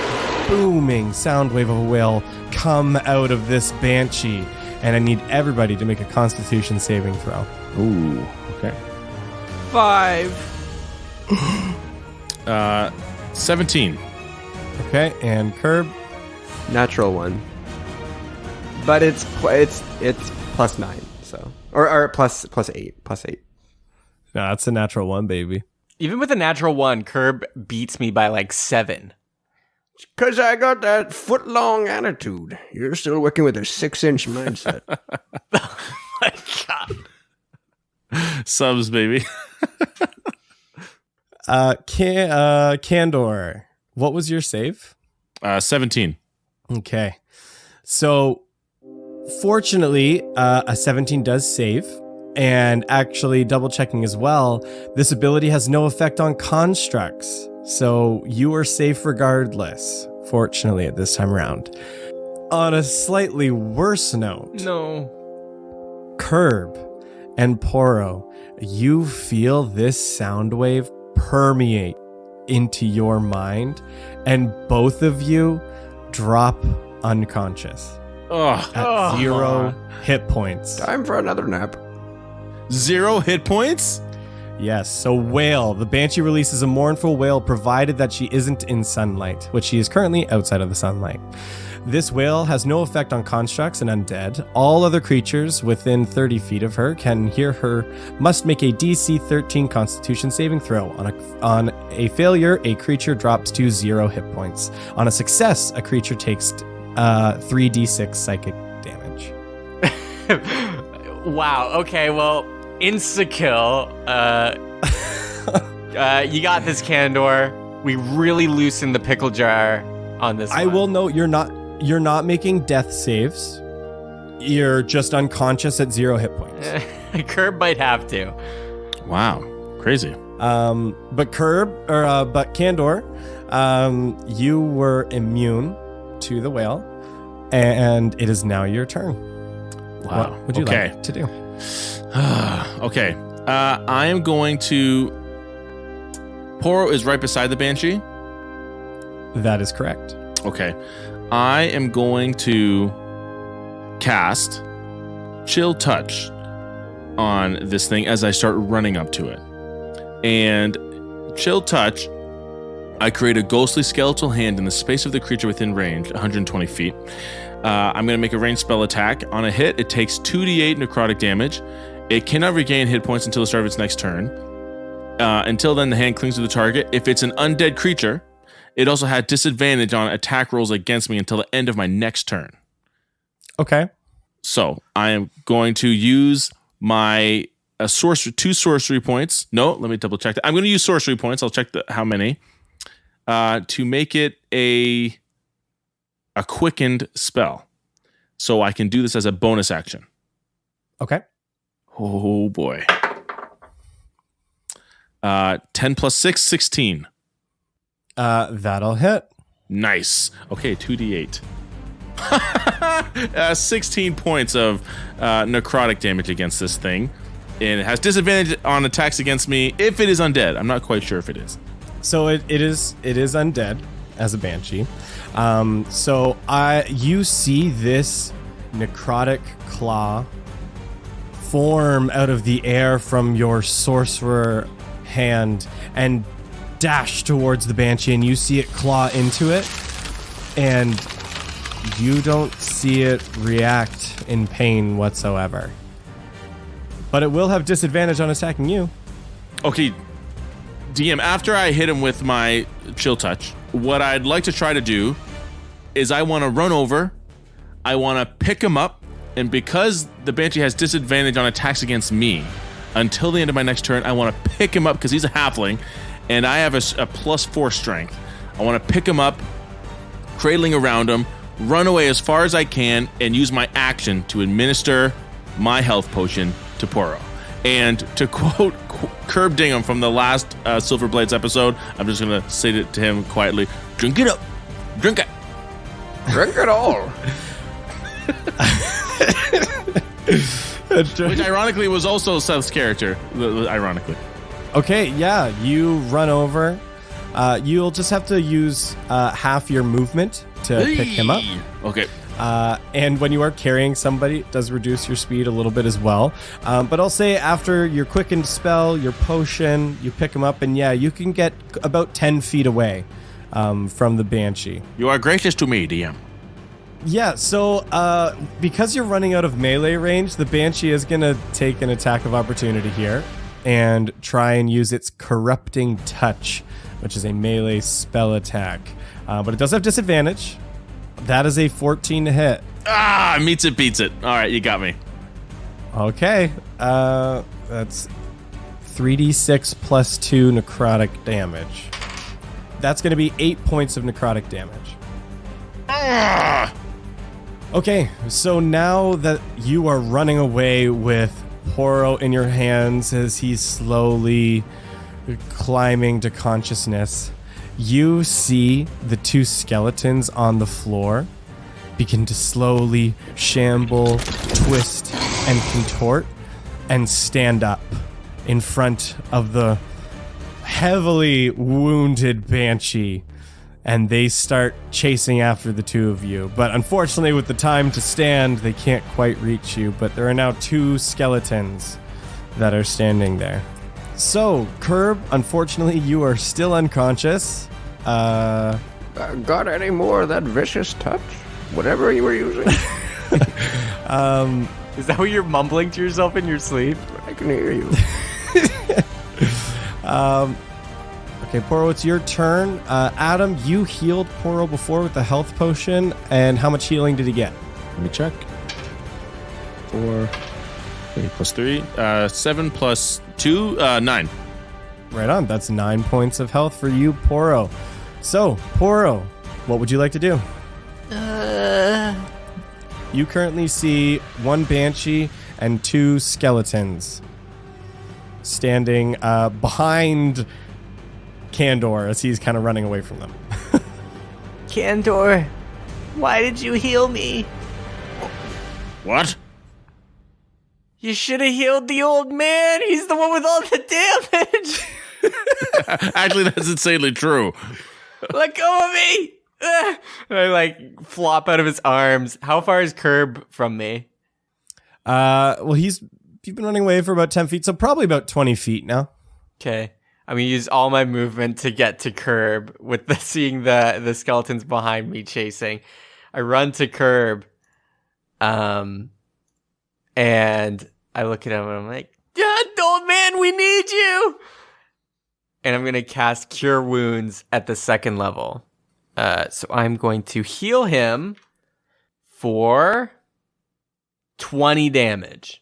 booming sound wave of a wail come out of this Banshee. And I need everybody to make a Constitution saving throw. Ooh, okay. 5. 17. Okay, and Curb. Natural 1. But it's +9, so or plus 8. No, that's a natural 1, baby. Even with a natural 1, Curb beats me by like 7. Because I got that foot-long attitude. You're still working with a 6-inch mindset. My God. Subs, baby. Candor, what was your save? 17. Okay. So, fortunately, a 17 does save. And actually, double checking as well, this ability has no effect on constructs. So, you are safe regardless, fortunately, at this time around. On a slightly worse note, No. Curb and Poro, you feel this sound wave permeate into your mind, and both of you drop unconscious at 0 hit points. Time for another nap. 0 hit points? Yes, so wail. The Banshee releases a mournful wail provided that she isn't in sunlight, which she is currently outside of the sunlight. This wail has no effect on constructs and undead. All other creatures within 30 feet of her can hear her, must make a DC 13 Constitution saving throw. On a failure, a creature drops to 0 hit points. On a success, a creature takes 3d6 psychic damage. Wow. Okay. Well, insta-kill. You got this, Candor. We really loosened the pickle jar on this I one. will note you're not making death saves. You're just unconscious at 0 hit points. Curb might have to. Wow. Crazy. But Candor, you were immune to the whale, and it is now your turn. Wow. What would you like to do? Okay. I am going to... Poro is right beside the Banshee. That is correct. Okay. I am going to cast Chill Touch on this thing as I start running up to it. And Chill Touch, I create a ghostly skeletal hand in the space of the creature within range, 120 feet. I'm going to make a ranged spell attack. On a hit, it takes 2d8 necrotic damage. It cannot regain hit points until the start of its next turn. Until then, the hand clings to the target. If it's an undead creature, it also had disadvantage on attack rolls against me until the end of my next turn. Okay. So I am going to use my 2 sorcery points. No, let me double check that. I'm going to use sorcery points. I'll check how many to make it a quickened spell. So I can do this as a bonus action. Okay. Oh boy. 10 plus 6, 16. That'll hit. Nice. Okay, 2d8. 16 points of necrotic damage against this thing. And it has disadvantage on attacks against me if it is undead. I'm not quite sure if it is. So it is undead as a Banshee. So you see this necrotic claw form out of the air from your sorcerer hand and dash towards the Banshee, and you see it claw into it, and you don't see it react in pain whatsoever. But it will have disadvantage on attacking you. Okay, DM, after I hit him with my Chill Touch, what I'd like to try to do is I want to run over, I want to pick him up, and because the Banshee has disadvantage on attacks against me, until the end of my next turn, I want to pick him up because he's a halfling, and I have a +4 strength. I want to pick him up, cradling around him, run away as far as I can, and use my action to administer my health potion to Poro. And to quote Curb Dingham from the last Silver Blades episode, I'm just going to say it to him quietly, drink it up. Drink it. Drink it all. Which ironically was also Seth's character, ironically. Okay, yeah, you run over. You'll just have to use half your movement to pick him up. Okay. And when you are carrying somebody, it does reduce your speed a little bit as well. But I'll say after your quickened spell, your potion, you pick him up, and yeah, you can get about 10 feet away from the Banshee. You are gracious to me, DM. Yeah, so because you're running out of melee range, the Banshee is going to take an attack of opportunity here and try and use its Corrupting Touch, which is a melee spell attack. But it does have disadvantage. That is a 14 to hit. Ah, meets it, beats it. All right, you got me. Okay, that's 3d6 plus 2 necrotic damage. That's going to be 8 points of necrotic damage. Ah! Okay, so now that you are running away with Poro in your hands as he's slowly climbing to consciousness, you see the two skeletons on the floor begin to slowly shamble, twist, and contort, and stand up in front of the heavily wounded Banshee. And they start chasing after the two of you. But unfortunately, with the time to stand, they can't quite reach you. But there are now two skeletons that are standing there. So, Curb, unfortunately, you are still unconscious. Got any more of that vicious touch? Whatever you were using. Is that what you're mumbling to yourself in your sleep? I can hear you. Okay, Poro, it's your turn. Adam, you healed Poro before with the health potion, and how much healing did he get? Let me check. 4, 8 plus 3, 7 plus 2, 9. Right on. That's 9 points of health for you, Poro. So, Poro, what would you like to do? You currently see one Banshee and two skeletons standing behind Candor as he's kind of running away from them. Candor, why did you heal me? What? You should have healed the old man. He's the one with all the damage. Actually, that's insanely true. Let go of me. I flop out of his arms. How far is Curb from me? Well, you've been running away for about 10 feet, so probably about 20 feet now. Okay. I'm going to use all my movement to get to Curb with seeing the skeletons behind me chasing. I run to Curb, and I look at him and I'm like, old man, we need you! And I'm going to cast Cure Wounds at the second level. So I'm going to heal him for 20 damage.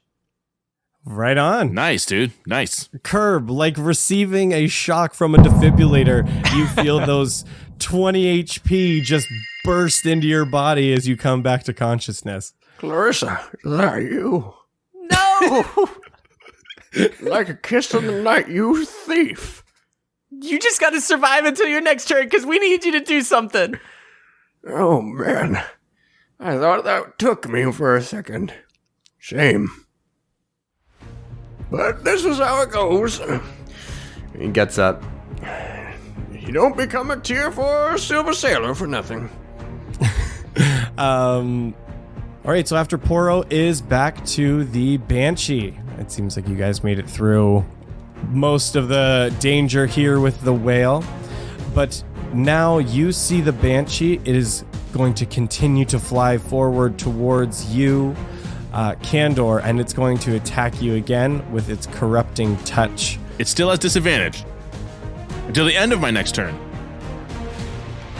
Right on. Nice, dude. Nice. Curb, like receiving a shock from a defibrillator, you feel those 20 HP just burst into your body as you come back to consciousness. Clarissa, is that you? No! Like a kiss in the night, you thief. You just got to survive until your next turn because we need you to do something. Oh, man. I thought that took me for a second. Shame. But this is how it goes. He gets up. You don't become a tier 4 silver sailor for nothing. All right, so after Poro is back to the Banshee. It seems like you guys made it through most of the danger here with the whale. But now you see the Banshee. It is going to continue to fly forward towards you, Candor, and it's going to attack you again with its Corrupting Touch. It still has disadvantage until the end of my next turn.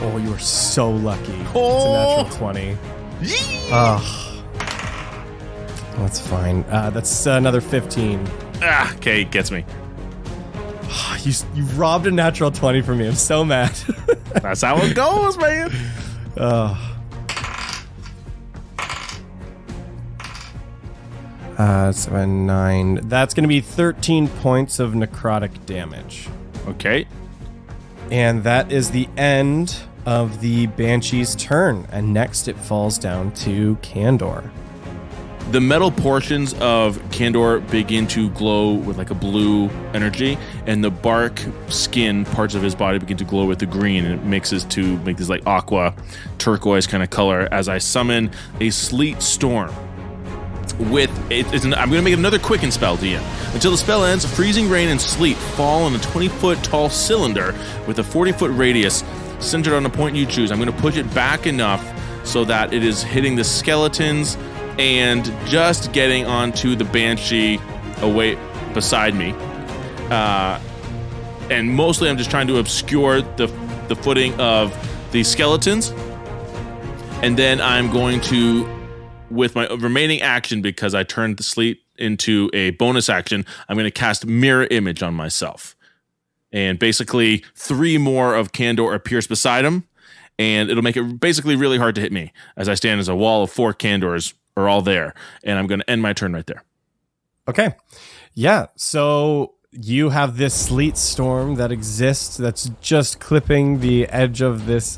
Oh, you are so lucky. Oh. It's a natural 20. Ugh. That's fine. That's another 15. Ah, okay, gets me. You robbed a natural 20 from me. I'm so mad. That's how it goes, man. 7, 9. That's going to be 13 points of necrotic damage. Okay. And that is the end of the Banshee's turn. And next it falls down to Kandor. The metal portions of Kandor begin to glow with like a blue energy, and the bark skin parts of his body begin to glow with the green, and it mixes to make this like aqua turquoise kind of color as I summon a sleet storm. I'm going to make another quicken spell, DM. Until the spell ends, freezing rain and sleet fall on a 20-foot tall cylinder with a 40-foot radius centered on a point you choose. I'm going to push it back enough so that it is hitting the skeletons and just getting onto the Banshee away beside me. And mostly I'm just trying to obscure the footing of the skeletons. And then I'm going to, with my remaining action, because I turned the sleet into a bonus action, I'm going to cast Mirror Image on myself. And basically 3 more of Kandor appears beside him, and it'll make it basically really hard to hit me as I stand as a wall of 4 Kandors are all there. And I'm going to end my turn right there. Okay. Yeah. So you have this sleet storm that exists that's just clipping the edge of this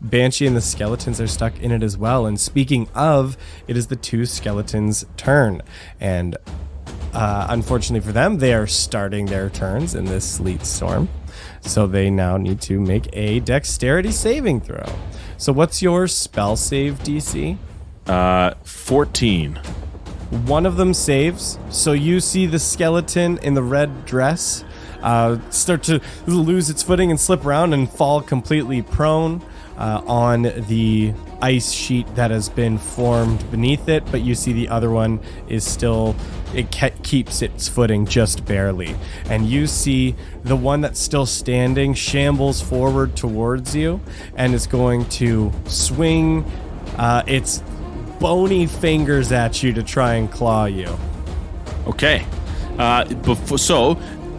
Banshee, and the skeletons are stuck in it as well. And speaking of, it is the 2 skeletons' turn. And unfortunately for them, they are starting their turns in this sleet storm. So they now need to make a dexterity saving throw. So what's your spell save DC? 14. One of them saves, so you see the skeleton in the red dress start to lose its footing and slip around and fall completely prone on the ice sheet that has been formed beneath it, but you see the other one is still, keeps its footing just barely. And you see the one that's still standing shambles forward towards you and is going to swing its bony fingers at you to try and claw you. Okay. So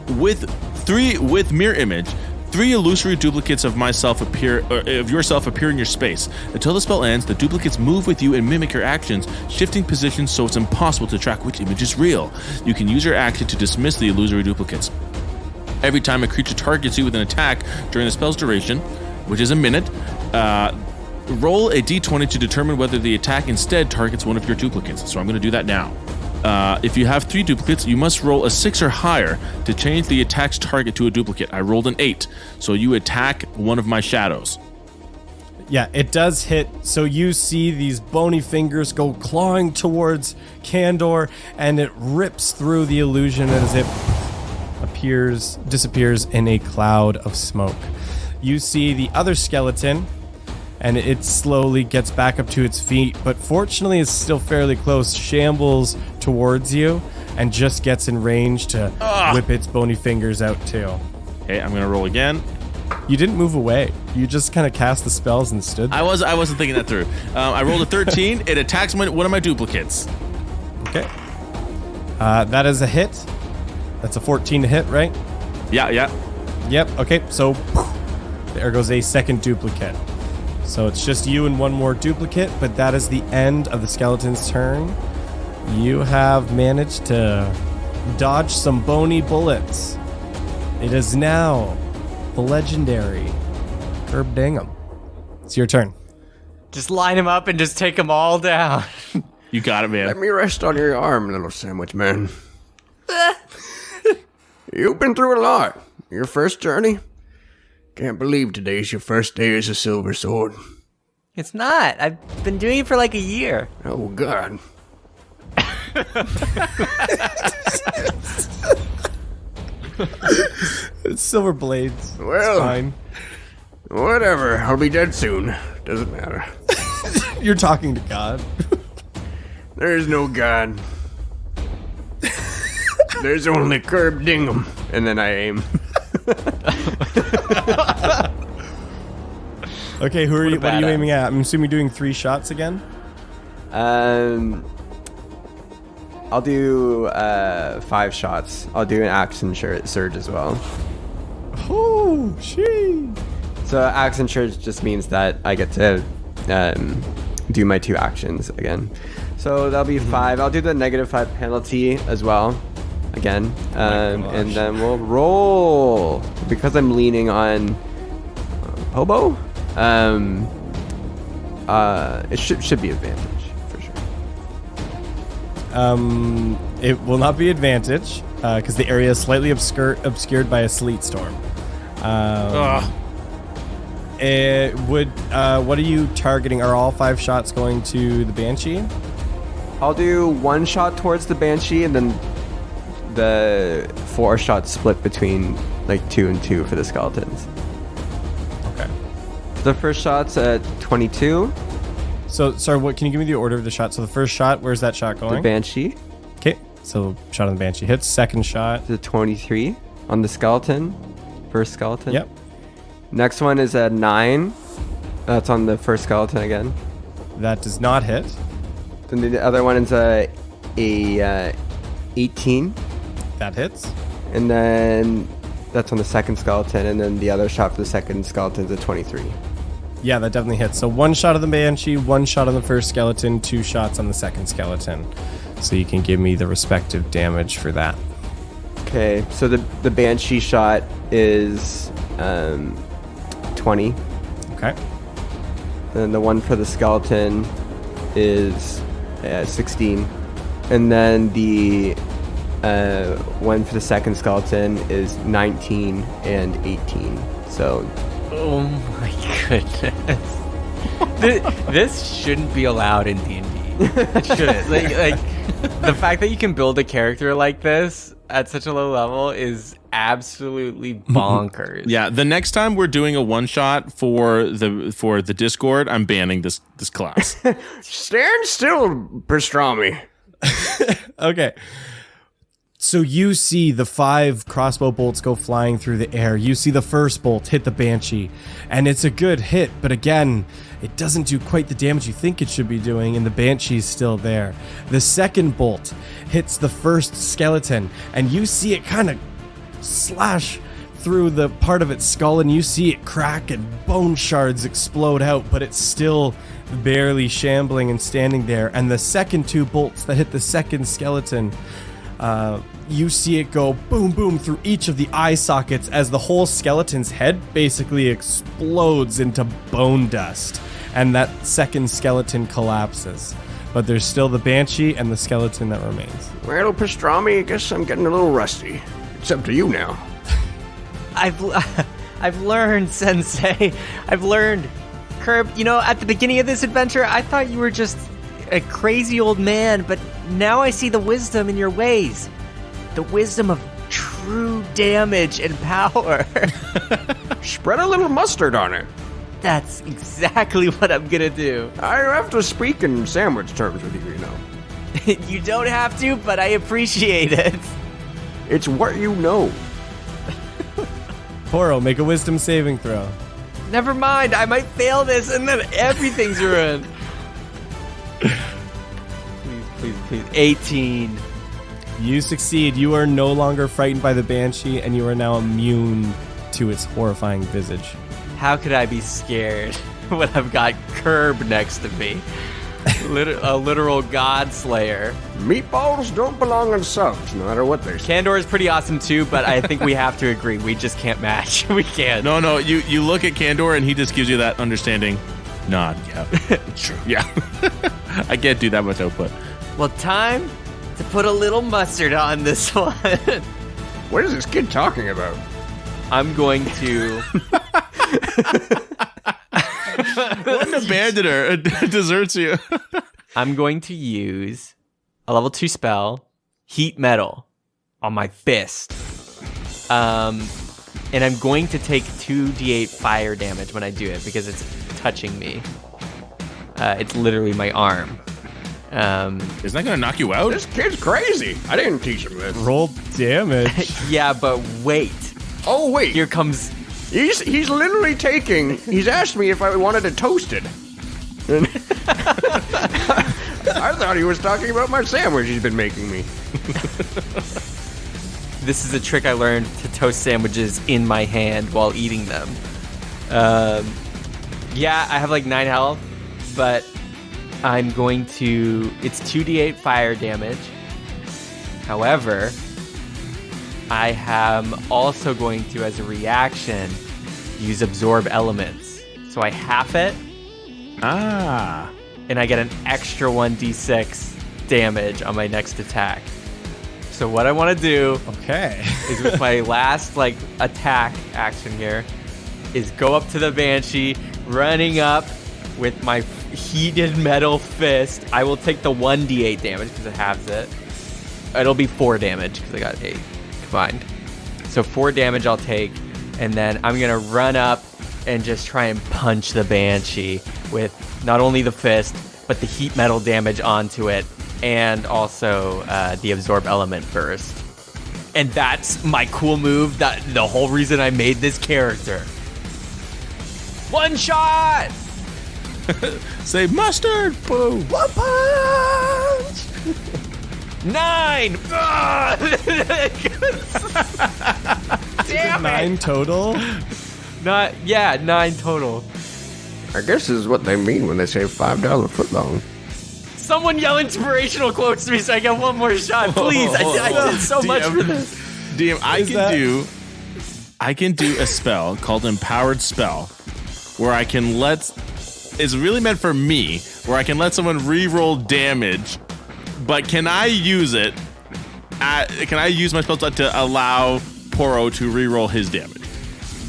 with Mirror Image, 3 illusory duplicates of yourself appear in your space. Until the spell ends, the duplicates move with you and mimic your actions, shifting positions so it's impossible to track which image is real. You can use your action to dismiss the illusory duplicates. Every time a creature targets you with an attack during the spell's duration, which is a minute, roll a d20 to determine whether the attack instead targets one of your duplicates. So I'm going to do that now. If you have 3 duplicates, you must roll a 6 or higher to change the attack's target to a duplicate. I rolled an 8, so you attack one of my shadows. Yeah, it does hit. So you see these bony fingers go clawing towards Kandor, and it rips through the illusion as it disappears in a cloud of smoke. You see the other skeleton, and it slowly gets back up to its feet, but fortunately it's still fairly close, shambles towards you, and just gets in range to whip its bony fingers out too. Okay, I'm going to roll again. You didn't move away. You just kind of cast the spells and stood there. I wasn't thinking that through. I rolled a 13. It attacks one of my duplicates. Okay. That is a hit. That's a 14 to hit, right? Yeah. Yep, okay, so there goes a second duplicate. So it's just you and one more duplicate, but that is the end of the skeleton's turn. You have managed to dodge some bony bullets. It is now the legendary Herb Dingham. It's your turn. Just line him up and just take them all down. You got it, man. Let me rest on your arm, little sandwich man. You've been through a lot. Your first journey? Can't believe today's your first day as a silver sword. It's not. I've been doing it for like a year. Oh, God. It's silver blades. Well, it's fine. Whatever. I'll be dead soon. Doesn't matter. You're talking to God. There's no God. There's only Curb Dingham. And then I aim. Okay, what are you aiming at? I'm assuming you're doing 3 shots again? I'll do 5 shots. I'll do an action surge as well. Oh, she. So action surge just means that I get to do my 2 actions again. So that'll be 5. I'll do the -5 penalty as well again. And then we'll roll. Because I'm leaning on Hobo, it should be advantage for sure. It will not be advantage because the area is slightly obscured by a sleet storm. It would. What are you targeting? Are all 5 shots going to the Banshee? I'll do 1 shot towards the Banshee, and then the 4 shots split between like 2 and 2 for the skeletons. Okay. The first shot's at 22. So, sorry, what? Can you give me the order of the shot? So the first shot, where's that shot going? The Banshee. Okay. So shot on the Banshee hits. Second shot. The 23 on the skeleton. First skeleton. Yep. Next one is at 9. That's on the first skeleton again. That does not hit. Then the other one is a 18. That hits. And then that's on the second skeleton. And then the other shot for the second skeleton is a 23. Yeah, that definitely hits. So 1 shot on the Banshee, 1 shot on the first skeleton, 2 shots on the second skeleton. So you can give me the respective damage for that. Okay, so the Banshee shot is 20. Okay. And the one for the skeleton is 16. And then the one for the second skeleton is 19 and 18. So... Oh my goodness. This shouldn't be allowed in D&D. It shouldn't. Like the fact that you can build a character like this at such a low level is absolutely bonkers. Yeah, the next time we're doing a one shot for the Discord, I'm banning this class. Stand still, pastrami. Okay. So you see the 5 crossbow bolts go flying through the air. You see the first bolt hit the Banshee, and it's a good hit, but again, it doesn't do quite the damage you think it should be doing, and the Banshee's still there. The second bolt hits the first skeleton, and you see it kind of slash through the part of its skull, and you see it crack and bone shards explode out, but it's still barely shambling and standing there. And the second 2 bolts that hit the second skeleton, you see it go boom, boom through each of the eye sockets as the whole skeleton's head basically explodes into bone dust, and that second skeleton collapses. But there's still the Banshee and the skeleton that remains. Well, pastrami, I guess I'm getting a little rusty. It's up to you now. I've learned, Sensei. I've learned. Curb, you know, at the beginning of this adventure, I thought you were just a crazy old man, but now I see the wisdom in your ways. The wisdom of true damage and power. Spread a little mustard on it. That's exactly what I'm gonna do. I have to speak in sandwich terms with you, you know. You don't have to, but I appreciate it. It's what you know. Poro, make a wisdom saving throw. Never mind, I might fail this and then everything's ruined. Please. 18. You succeed. You are no longer frightened by the Banshee, and you are now immune to its horrifying visage. How could I be scared when I've got Curb next to me? A literal god slayer. Meatballs don't belong in subs, no matter what they say. Candor is pretty awesome too, but I think we have to agree. We just can't match. We can't. No, you look at Candor and he just gives you that understanding nod. Yeah, true. Yeah. I can't do that much output. Well, time to put a little mustard on this one. What is this kid talking about? I'm going to... What an abandoner. It deserts you. I'm going to use a level 2 spell, Heat Metal, on my fist. And I'm going to take 2d8 fire damage when I do it because it's touching me. It's literally my arm. Isn't that going to knock you out? This kid's crazy. I didn't teach him this. Roll damage. Yeah, but wait. Oh, wait. Here comes... He's literally taking... He's asked me if I wanted it toasted. And I thought he was talking about my sandwich he's been making me. This is a trick I learned to toast sandwiches in my hand while eating them. Yeah, I have like 9 health, but I'm going to... It's 2d8 fire damage. However, I am also going to, as a reaction, use Absorb Elements. So I half it. And I get an extra 1d6 damage on my next attack. So what I want to do is with my last attack action here is go up to the Banshee, running up with my heated metal fist. I will take the 1d8 damage because it halves it. It'll be 4 damage because I got 8 combined. So 4 damage I'll take, and then I'm going to run up and just try and punch the Banshee with not only the fist, but the heat metal damage onto it, and also the Absorb Element burst. And that's my cool move, that the whole reason I made this character. One shot! Say mustard! Boom! One punch! 9! Damn it! 9 total? 9 total. I guess this is what they mean when they say $5 footlong. Someone yell inspirational quotes to me so I get one more shot, please. I did so much for this. DM, I can do a spell called Empowered Spell, where I can it's really meant for me, where I can let someone re-roll damage, but can I use it? Can I use my spell slot to allow Poro to re-roll his damage?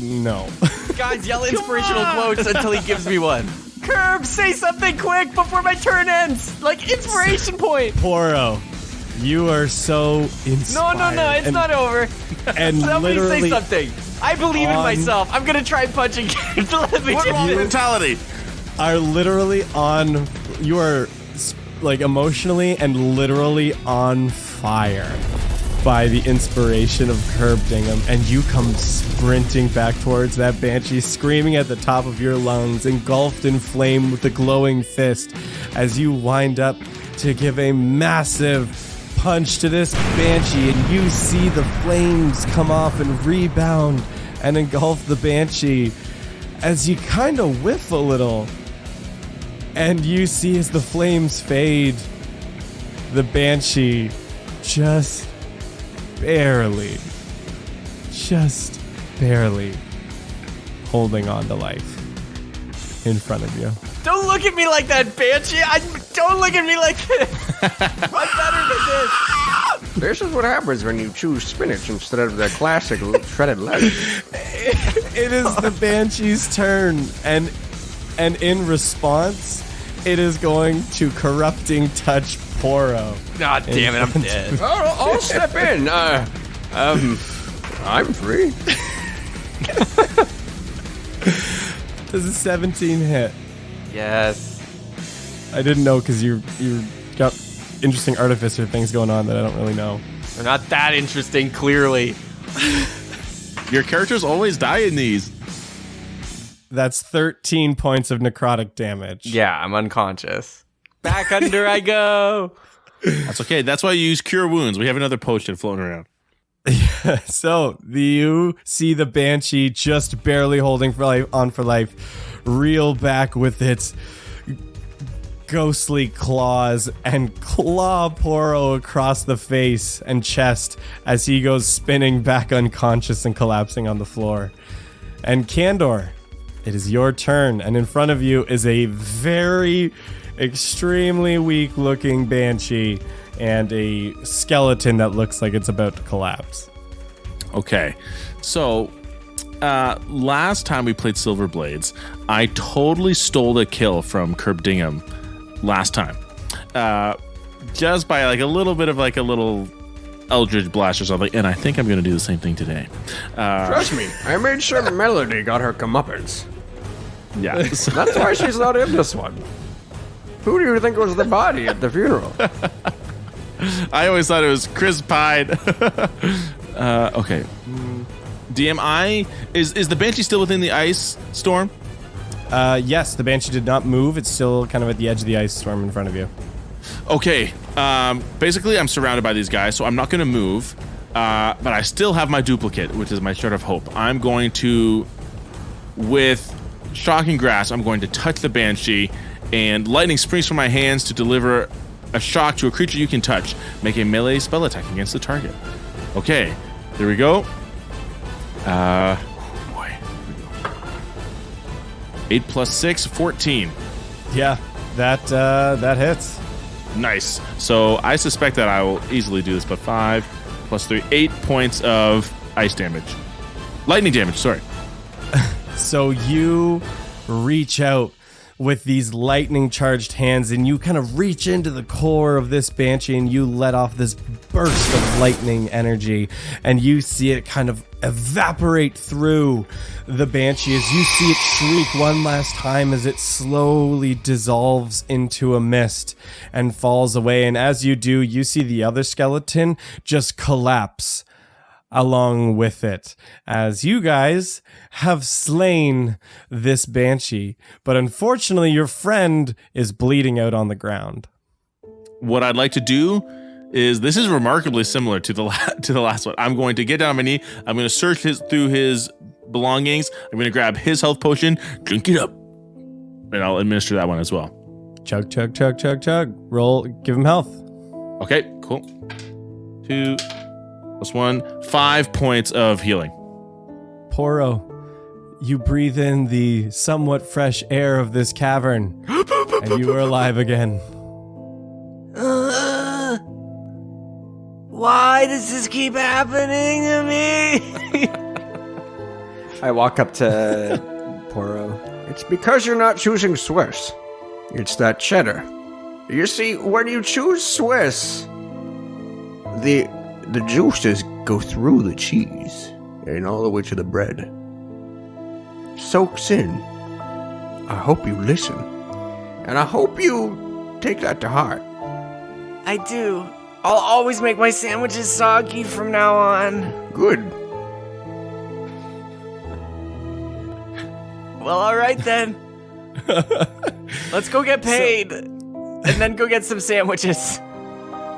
No. Guys, yell inspirational quotes until he gives me one. Curb, say something quick before my turn ends. Inspiration point. Poro, you are so inspired. No, it's not over. And Somebody literally say something. I believe in myself. I'm going to try and punch again. Let me Mentality. are literally on. You are emotionally and literally on fire by the inspiration of Curb Dingham, and you come sprinting back towards that Banshee, screaming at the top of your lungs, engulfed in flame with the glowing fist, as you wind up to give a massive punch to this Banshee, and you see the flames come off and rebound and engulf the Banshee as you kind of whiff a little, and you see as the flames fade, the Banshee just barely holding on to life in front of you. Don't look at me like that, Banshee. Don't look at me like this. I'm better than this. This is what happens when you choose spinach instead of the classic shredded lettuce. It is the Banshee's turn, and in response, it is going to Corrupting Touch Poro. God damn it, I'm dead. I'll step in. I'm free. Does a 17 hit? Yes. I didn't know because you got interesting artificer things going on that I don't really know. They're not that interesting, clearly. Your characters always die in these. That's 13 points of necrotic damage. Yeah, I'm unconscious. Back under I go. That's okay. That's why you use Cure Wounds. We have another potion floating around. So you see the Banshee just barely holding on for life, reel back with its ghostly claws and claw Poro across the face and chest as he goes spinning back unconscious and collapsing on the floor. And Kandor, it is your turn, and in front of you is a very extremely weak looking Banshee and a skeleton that looks like it's about to collapse. Okay, so last time we played Silver Blades, I totally stole a kill from Curb Dingham last time. Just by a little bit of a little Eldritch Blast or something, and I think I'm going to do the same thing today. Trust me, I made sure Melody got her comeuppance. Yeah. That's why she's not in this one. Who do you think was the body at the funeral? I always thought it was Chris Pine. Okay. DMI, is the Banshee still within the ice storm? Yes, the Banshee did not move. It's still kind of at the edge of the ice storm in front of you. Okay. Basically, I'm surrounded by these guys, so I'm not going to move. But I still have my duplicate, which is my Shard of Hope. I'm going to, with Shocking Grasp, I'm going to touch the Banshee and lightning springs from my hands to deliver a shock to a creature you can touch. Make a melee spell attack against the target. Okay, there we go. Boy. 8 plus 6, 14. Yeah, that hits. Nice. So I suspect that I will easily do this, but 5 plus 3, 8 points of ice damage. Lightning damage, sorry. So you reach out with these lightning charged hands and you kind of reach into the core of this banshee and you let off this burst of lightning energy and you see it kind of evaporate through the banshee as you see it shriek one last time as it slowly dissolves into a mist and falls away. And as you do, you see the other skeleton just collapse along with it, as you guys have slain this banshee. But unfortunately, your friend is bleeding out on the ground. What I'd like to do is, this is remarkably similar to the last one. I'm going to get down on my knee. I'm going to search through his belongings. I'm going to grab his health potion, drink it up, and I'll administer that one as well. Chug, chug, chug, chug, chug. Roll, give him health. Okay, cool. 2 plus 1, 5 points of healing. Poro, you breathe in the somewhat fresh air of this cavern, and you are alive again. Why does this keep happening to me? I walk up to Poro. It's because you're not choosing Swiss. It's that cheddar. You see, when you choose Swiss, the juices go through the cheese and all the way to the bread. Soaks in. I hope you listen. And I hope you take that to heart. I do. I'll always make my sandwiches soggy from now on. Good. Well, all right then. Let's go get paid. And then go get some sandwiches.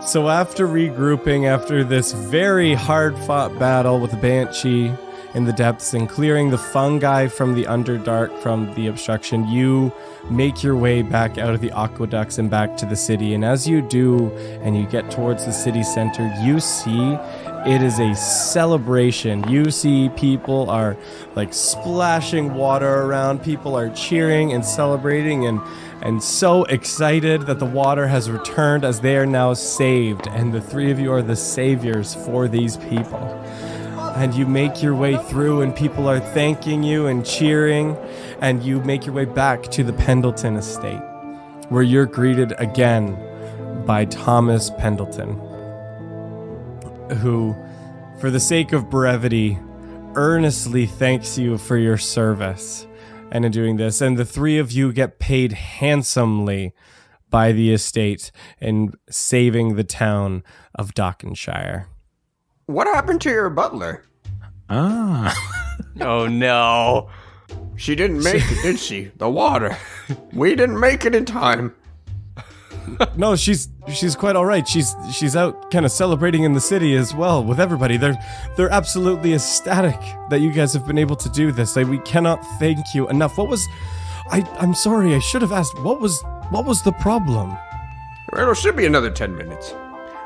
So after regrouping after this very hard-fought battle with the Banshee in the depths and clearing the fungi from the Underdark from the obstruction, you make your way back out of the aqueducts and back to the city. And as you do, and you get towards the city center, you see it is a celebration. You see people are like splashing water around. People are cheering and celebrating and so excited that the water has returned as they are now saved. And the three of you are the saviors for these people. And you make your way through and people are thanking you and cheering. And you make your way back to the Pendleton estate, where you're greeted again by Thomas Pendleton, who, for the sake of brevity, earnestly thanks you for your service and in doing this. And the three of you get paid handsomely by the estate in saving the town of Dockenshire. What happened to your butler? Oh no. She didn't make it, did she? The water. We didn't make it in time. No, she's quite all right. She's out kind of celebrating in the city as well with everybody. They're absolutely ecstatic that you guys have been able to do this. Like, we cannot thank you enough. I'm sorry, I should have asked, what was the problem? Well, it should be another 10 minutes.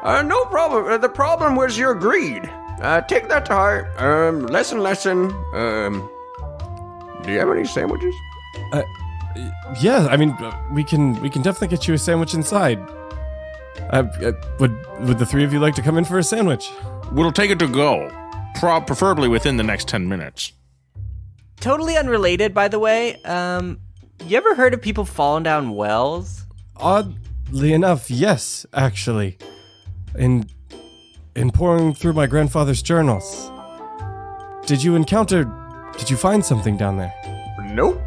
No problem. The problem was your greed. Take that to heart. Lesson. Do you have any sandwiches? Yeah, I mean, we can definitely get you a sandwich inside. Would the three of you like to come in for a sandwich? We'll take it to go, preferably within the next 10 minutes. Totally unrelated, by the way. You ever heard of people falling down wells? Oddly enough, yes, actually. In pouring through my grandfather's journals. Did you find something down there? Nope.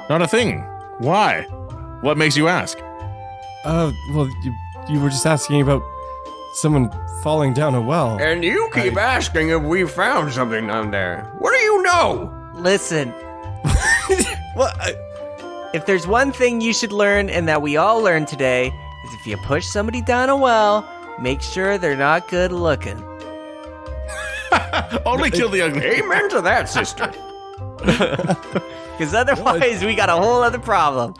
Not a thing. Why? What makes you ask? Well, you were just asking about someone falling down a well. And you keep asking if we found something down there. What do you know? Listen. If there's one thing you should learn and that we all learned today, is if you push somebody down a well, make sure they're not good looking. Only kill the ugly. Amen to that, sister. Because otherwise, we got a whole other problem.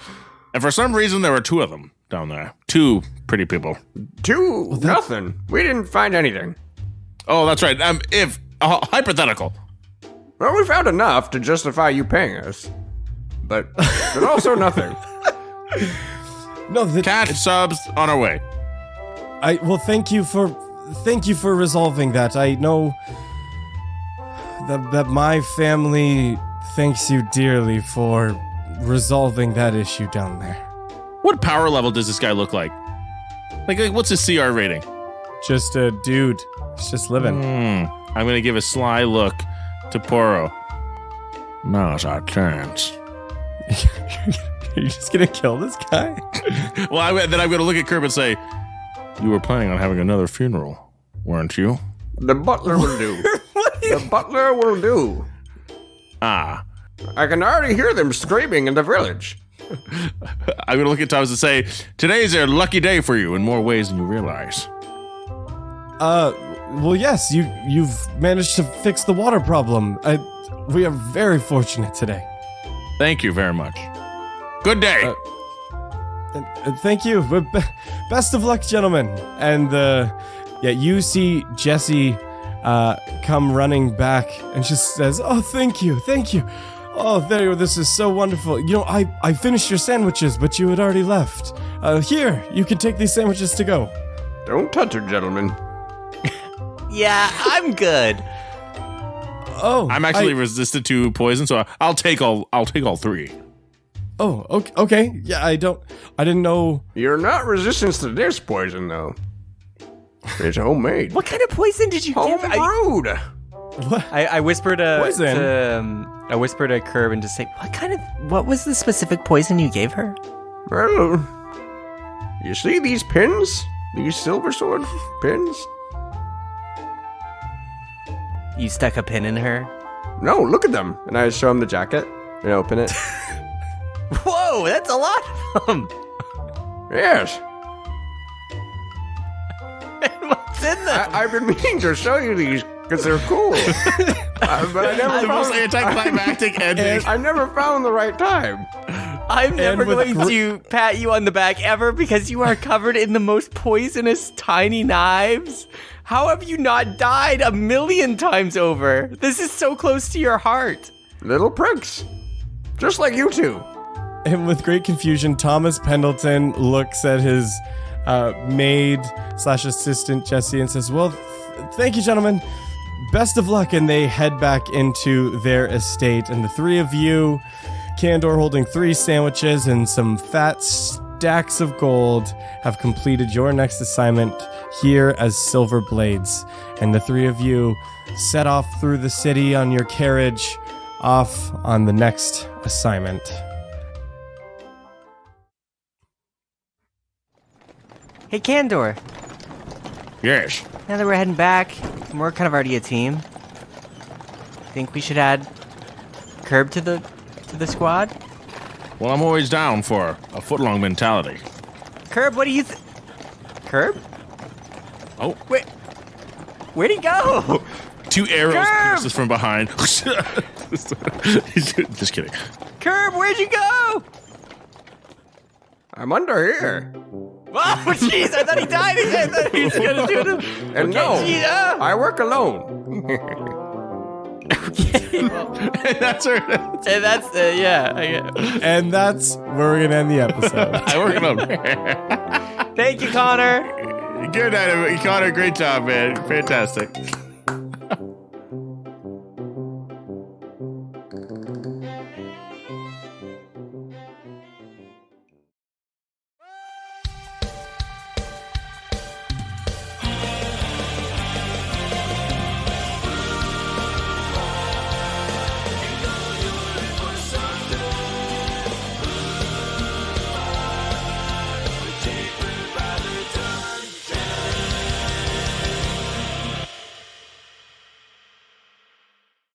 And for some reason, there were 2 of them down there. 2 pretty people. 2? Nothing. We didn't find anything. Oh, that's right. If hypothetical. Well, we found enough to justify you paying us. But also nothing. No, Cash subs on our way. Thank you for resolving that. I know that my family thanks you dearly for resolving that issue down there. What power level does this guy look like? Like what's his CR rating? Just a dude. He's just living. I'm going to give a sly look to Poro. Now's our chance. Are you just going to kill this guy? Well, then I'm going to look at Curb and say, you were planning on having another funeral, weren't you? The butler will do. The butler will do. Ah. I can already hear them screaming in the village. I'm going to look at Thomas and say, today's a lucky day for you in more ways than you realize. Well, yes, you've managed to fix the water problem. We are very fortunate today. Thank you very much. Good day. Thank you. Best of luck, gentlemen. And you see Jessie come running back, and she says, "Oh, thank you. Oh, this is so wonderful. You know, I finished your sandwiches, but you had already left. Here, you can take these sandwiches to go." Don't touch her, gentlemen. Yeah, I'm good. Oh, I'm actually resistant to poison, so I'll take all 3. Oh, okay. Yeah, I didn't know. You're not resistant to this poison, though. It's homemade. What kind of poison did you give? Homebrewed. I whispered Poison? I whispered to Curb and just say, what was the specific poison you gave her? Well, you see these pins? These silver sword pins? You stuck a pin in her? No, look at them. And I show him the jacket and open it. Whoa, that's a lot of them. Yes. What's in them? I've been meaning to show you these because they're cool. But I never The most found, anticlimactic ending. I never found the right time. I'm never with going to pat you on the back ever because you are covered in the most poisonous tiny knives. How have you not died 1,000,000 times over? This is so close to your heart. Little pricks. Just like you two. And with great confusion, Thomas Pendleton looks at his maid/assistant Jessie and says, "Well, thank you, gentlemen. Best of luck." And they head back into their estate. And the 3 of you, Candor holding 3 sandwiches and some fat stacks of gold, have completed your next assignment here as Silver Blades. And the 3 of you set off through the city on your carriage, off on the next assignment. Hey, Candor. Yes. Now that we're heading back, and we're kind of already a team, think we should add Curb to the squad? Well, I'm always down for a footlong mentality. Curb, what do you Curb? Oh. Wait. Where'd he go? 2 arrows Curb! pierce us from behind. Just kidding. Curb, where'd you go? I'm under here. Oh, jeez, I thought he died again. I thought he was gonna do it. And no, geez, I work alone. That's her. And that's, yeah. And that's where we're going to end the episode. I work alone. Thank you, Connor. Good night, Connor. Great job, man. Fantastic.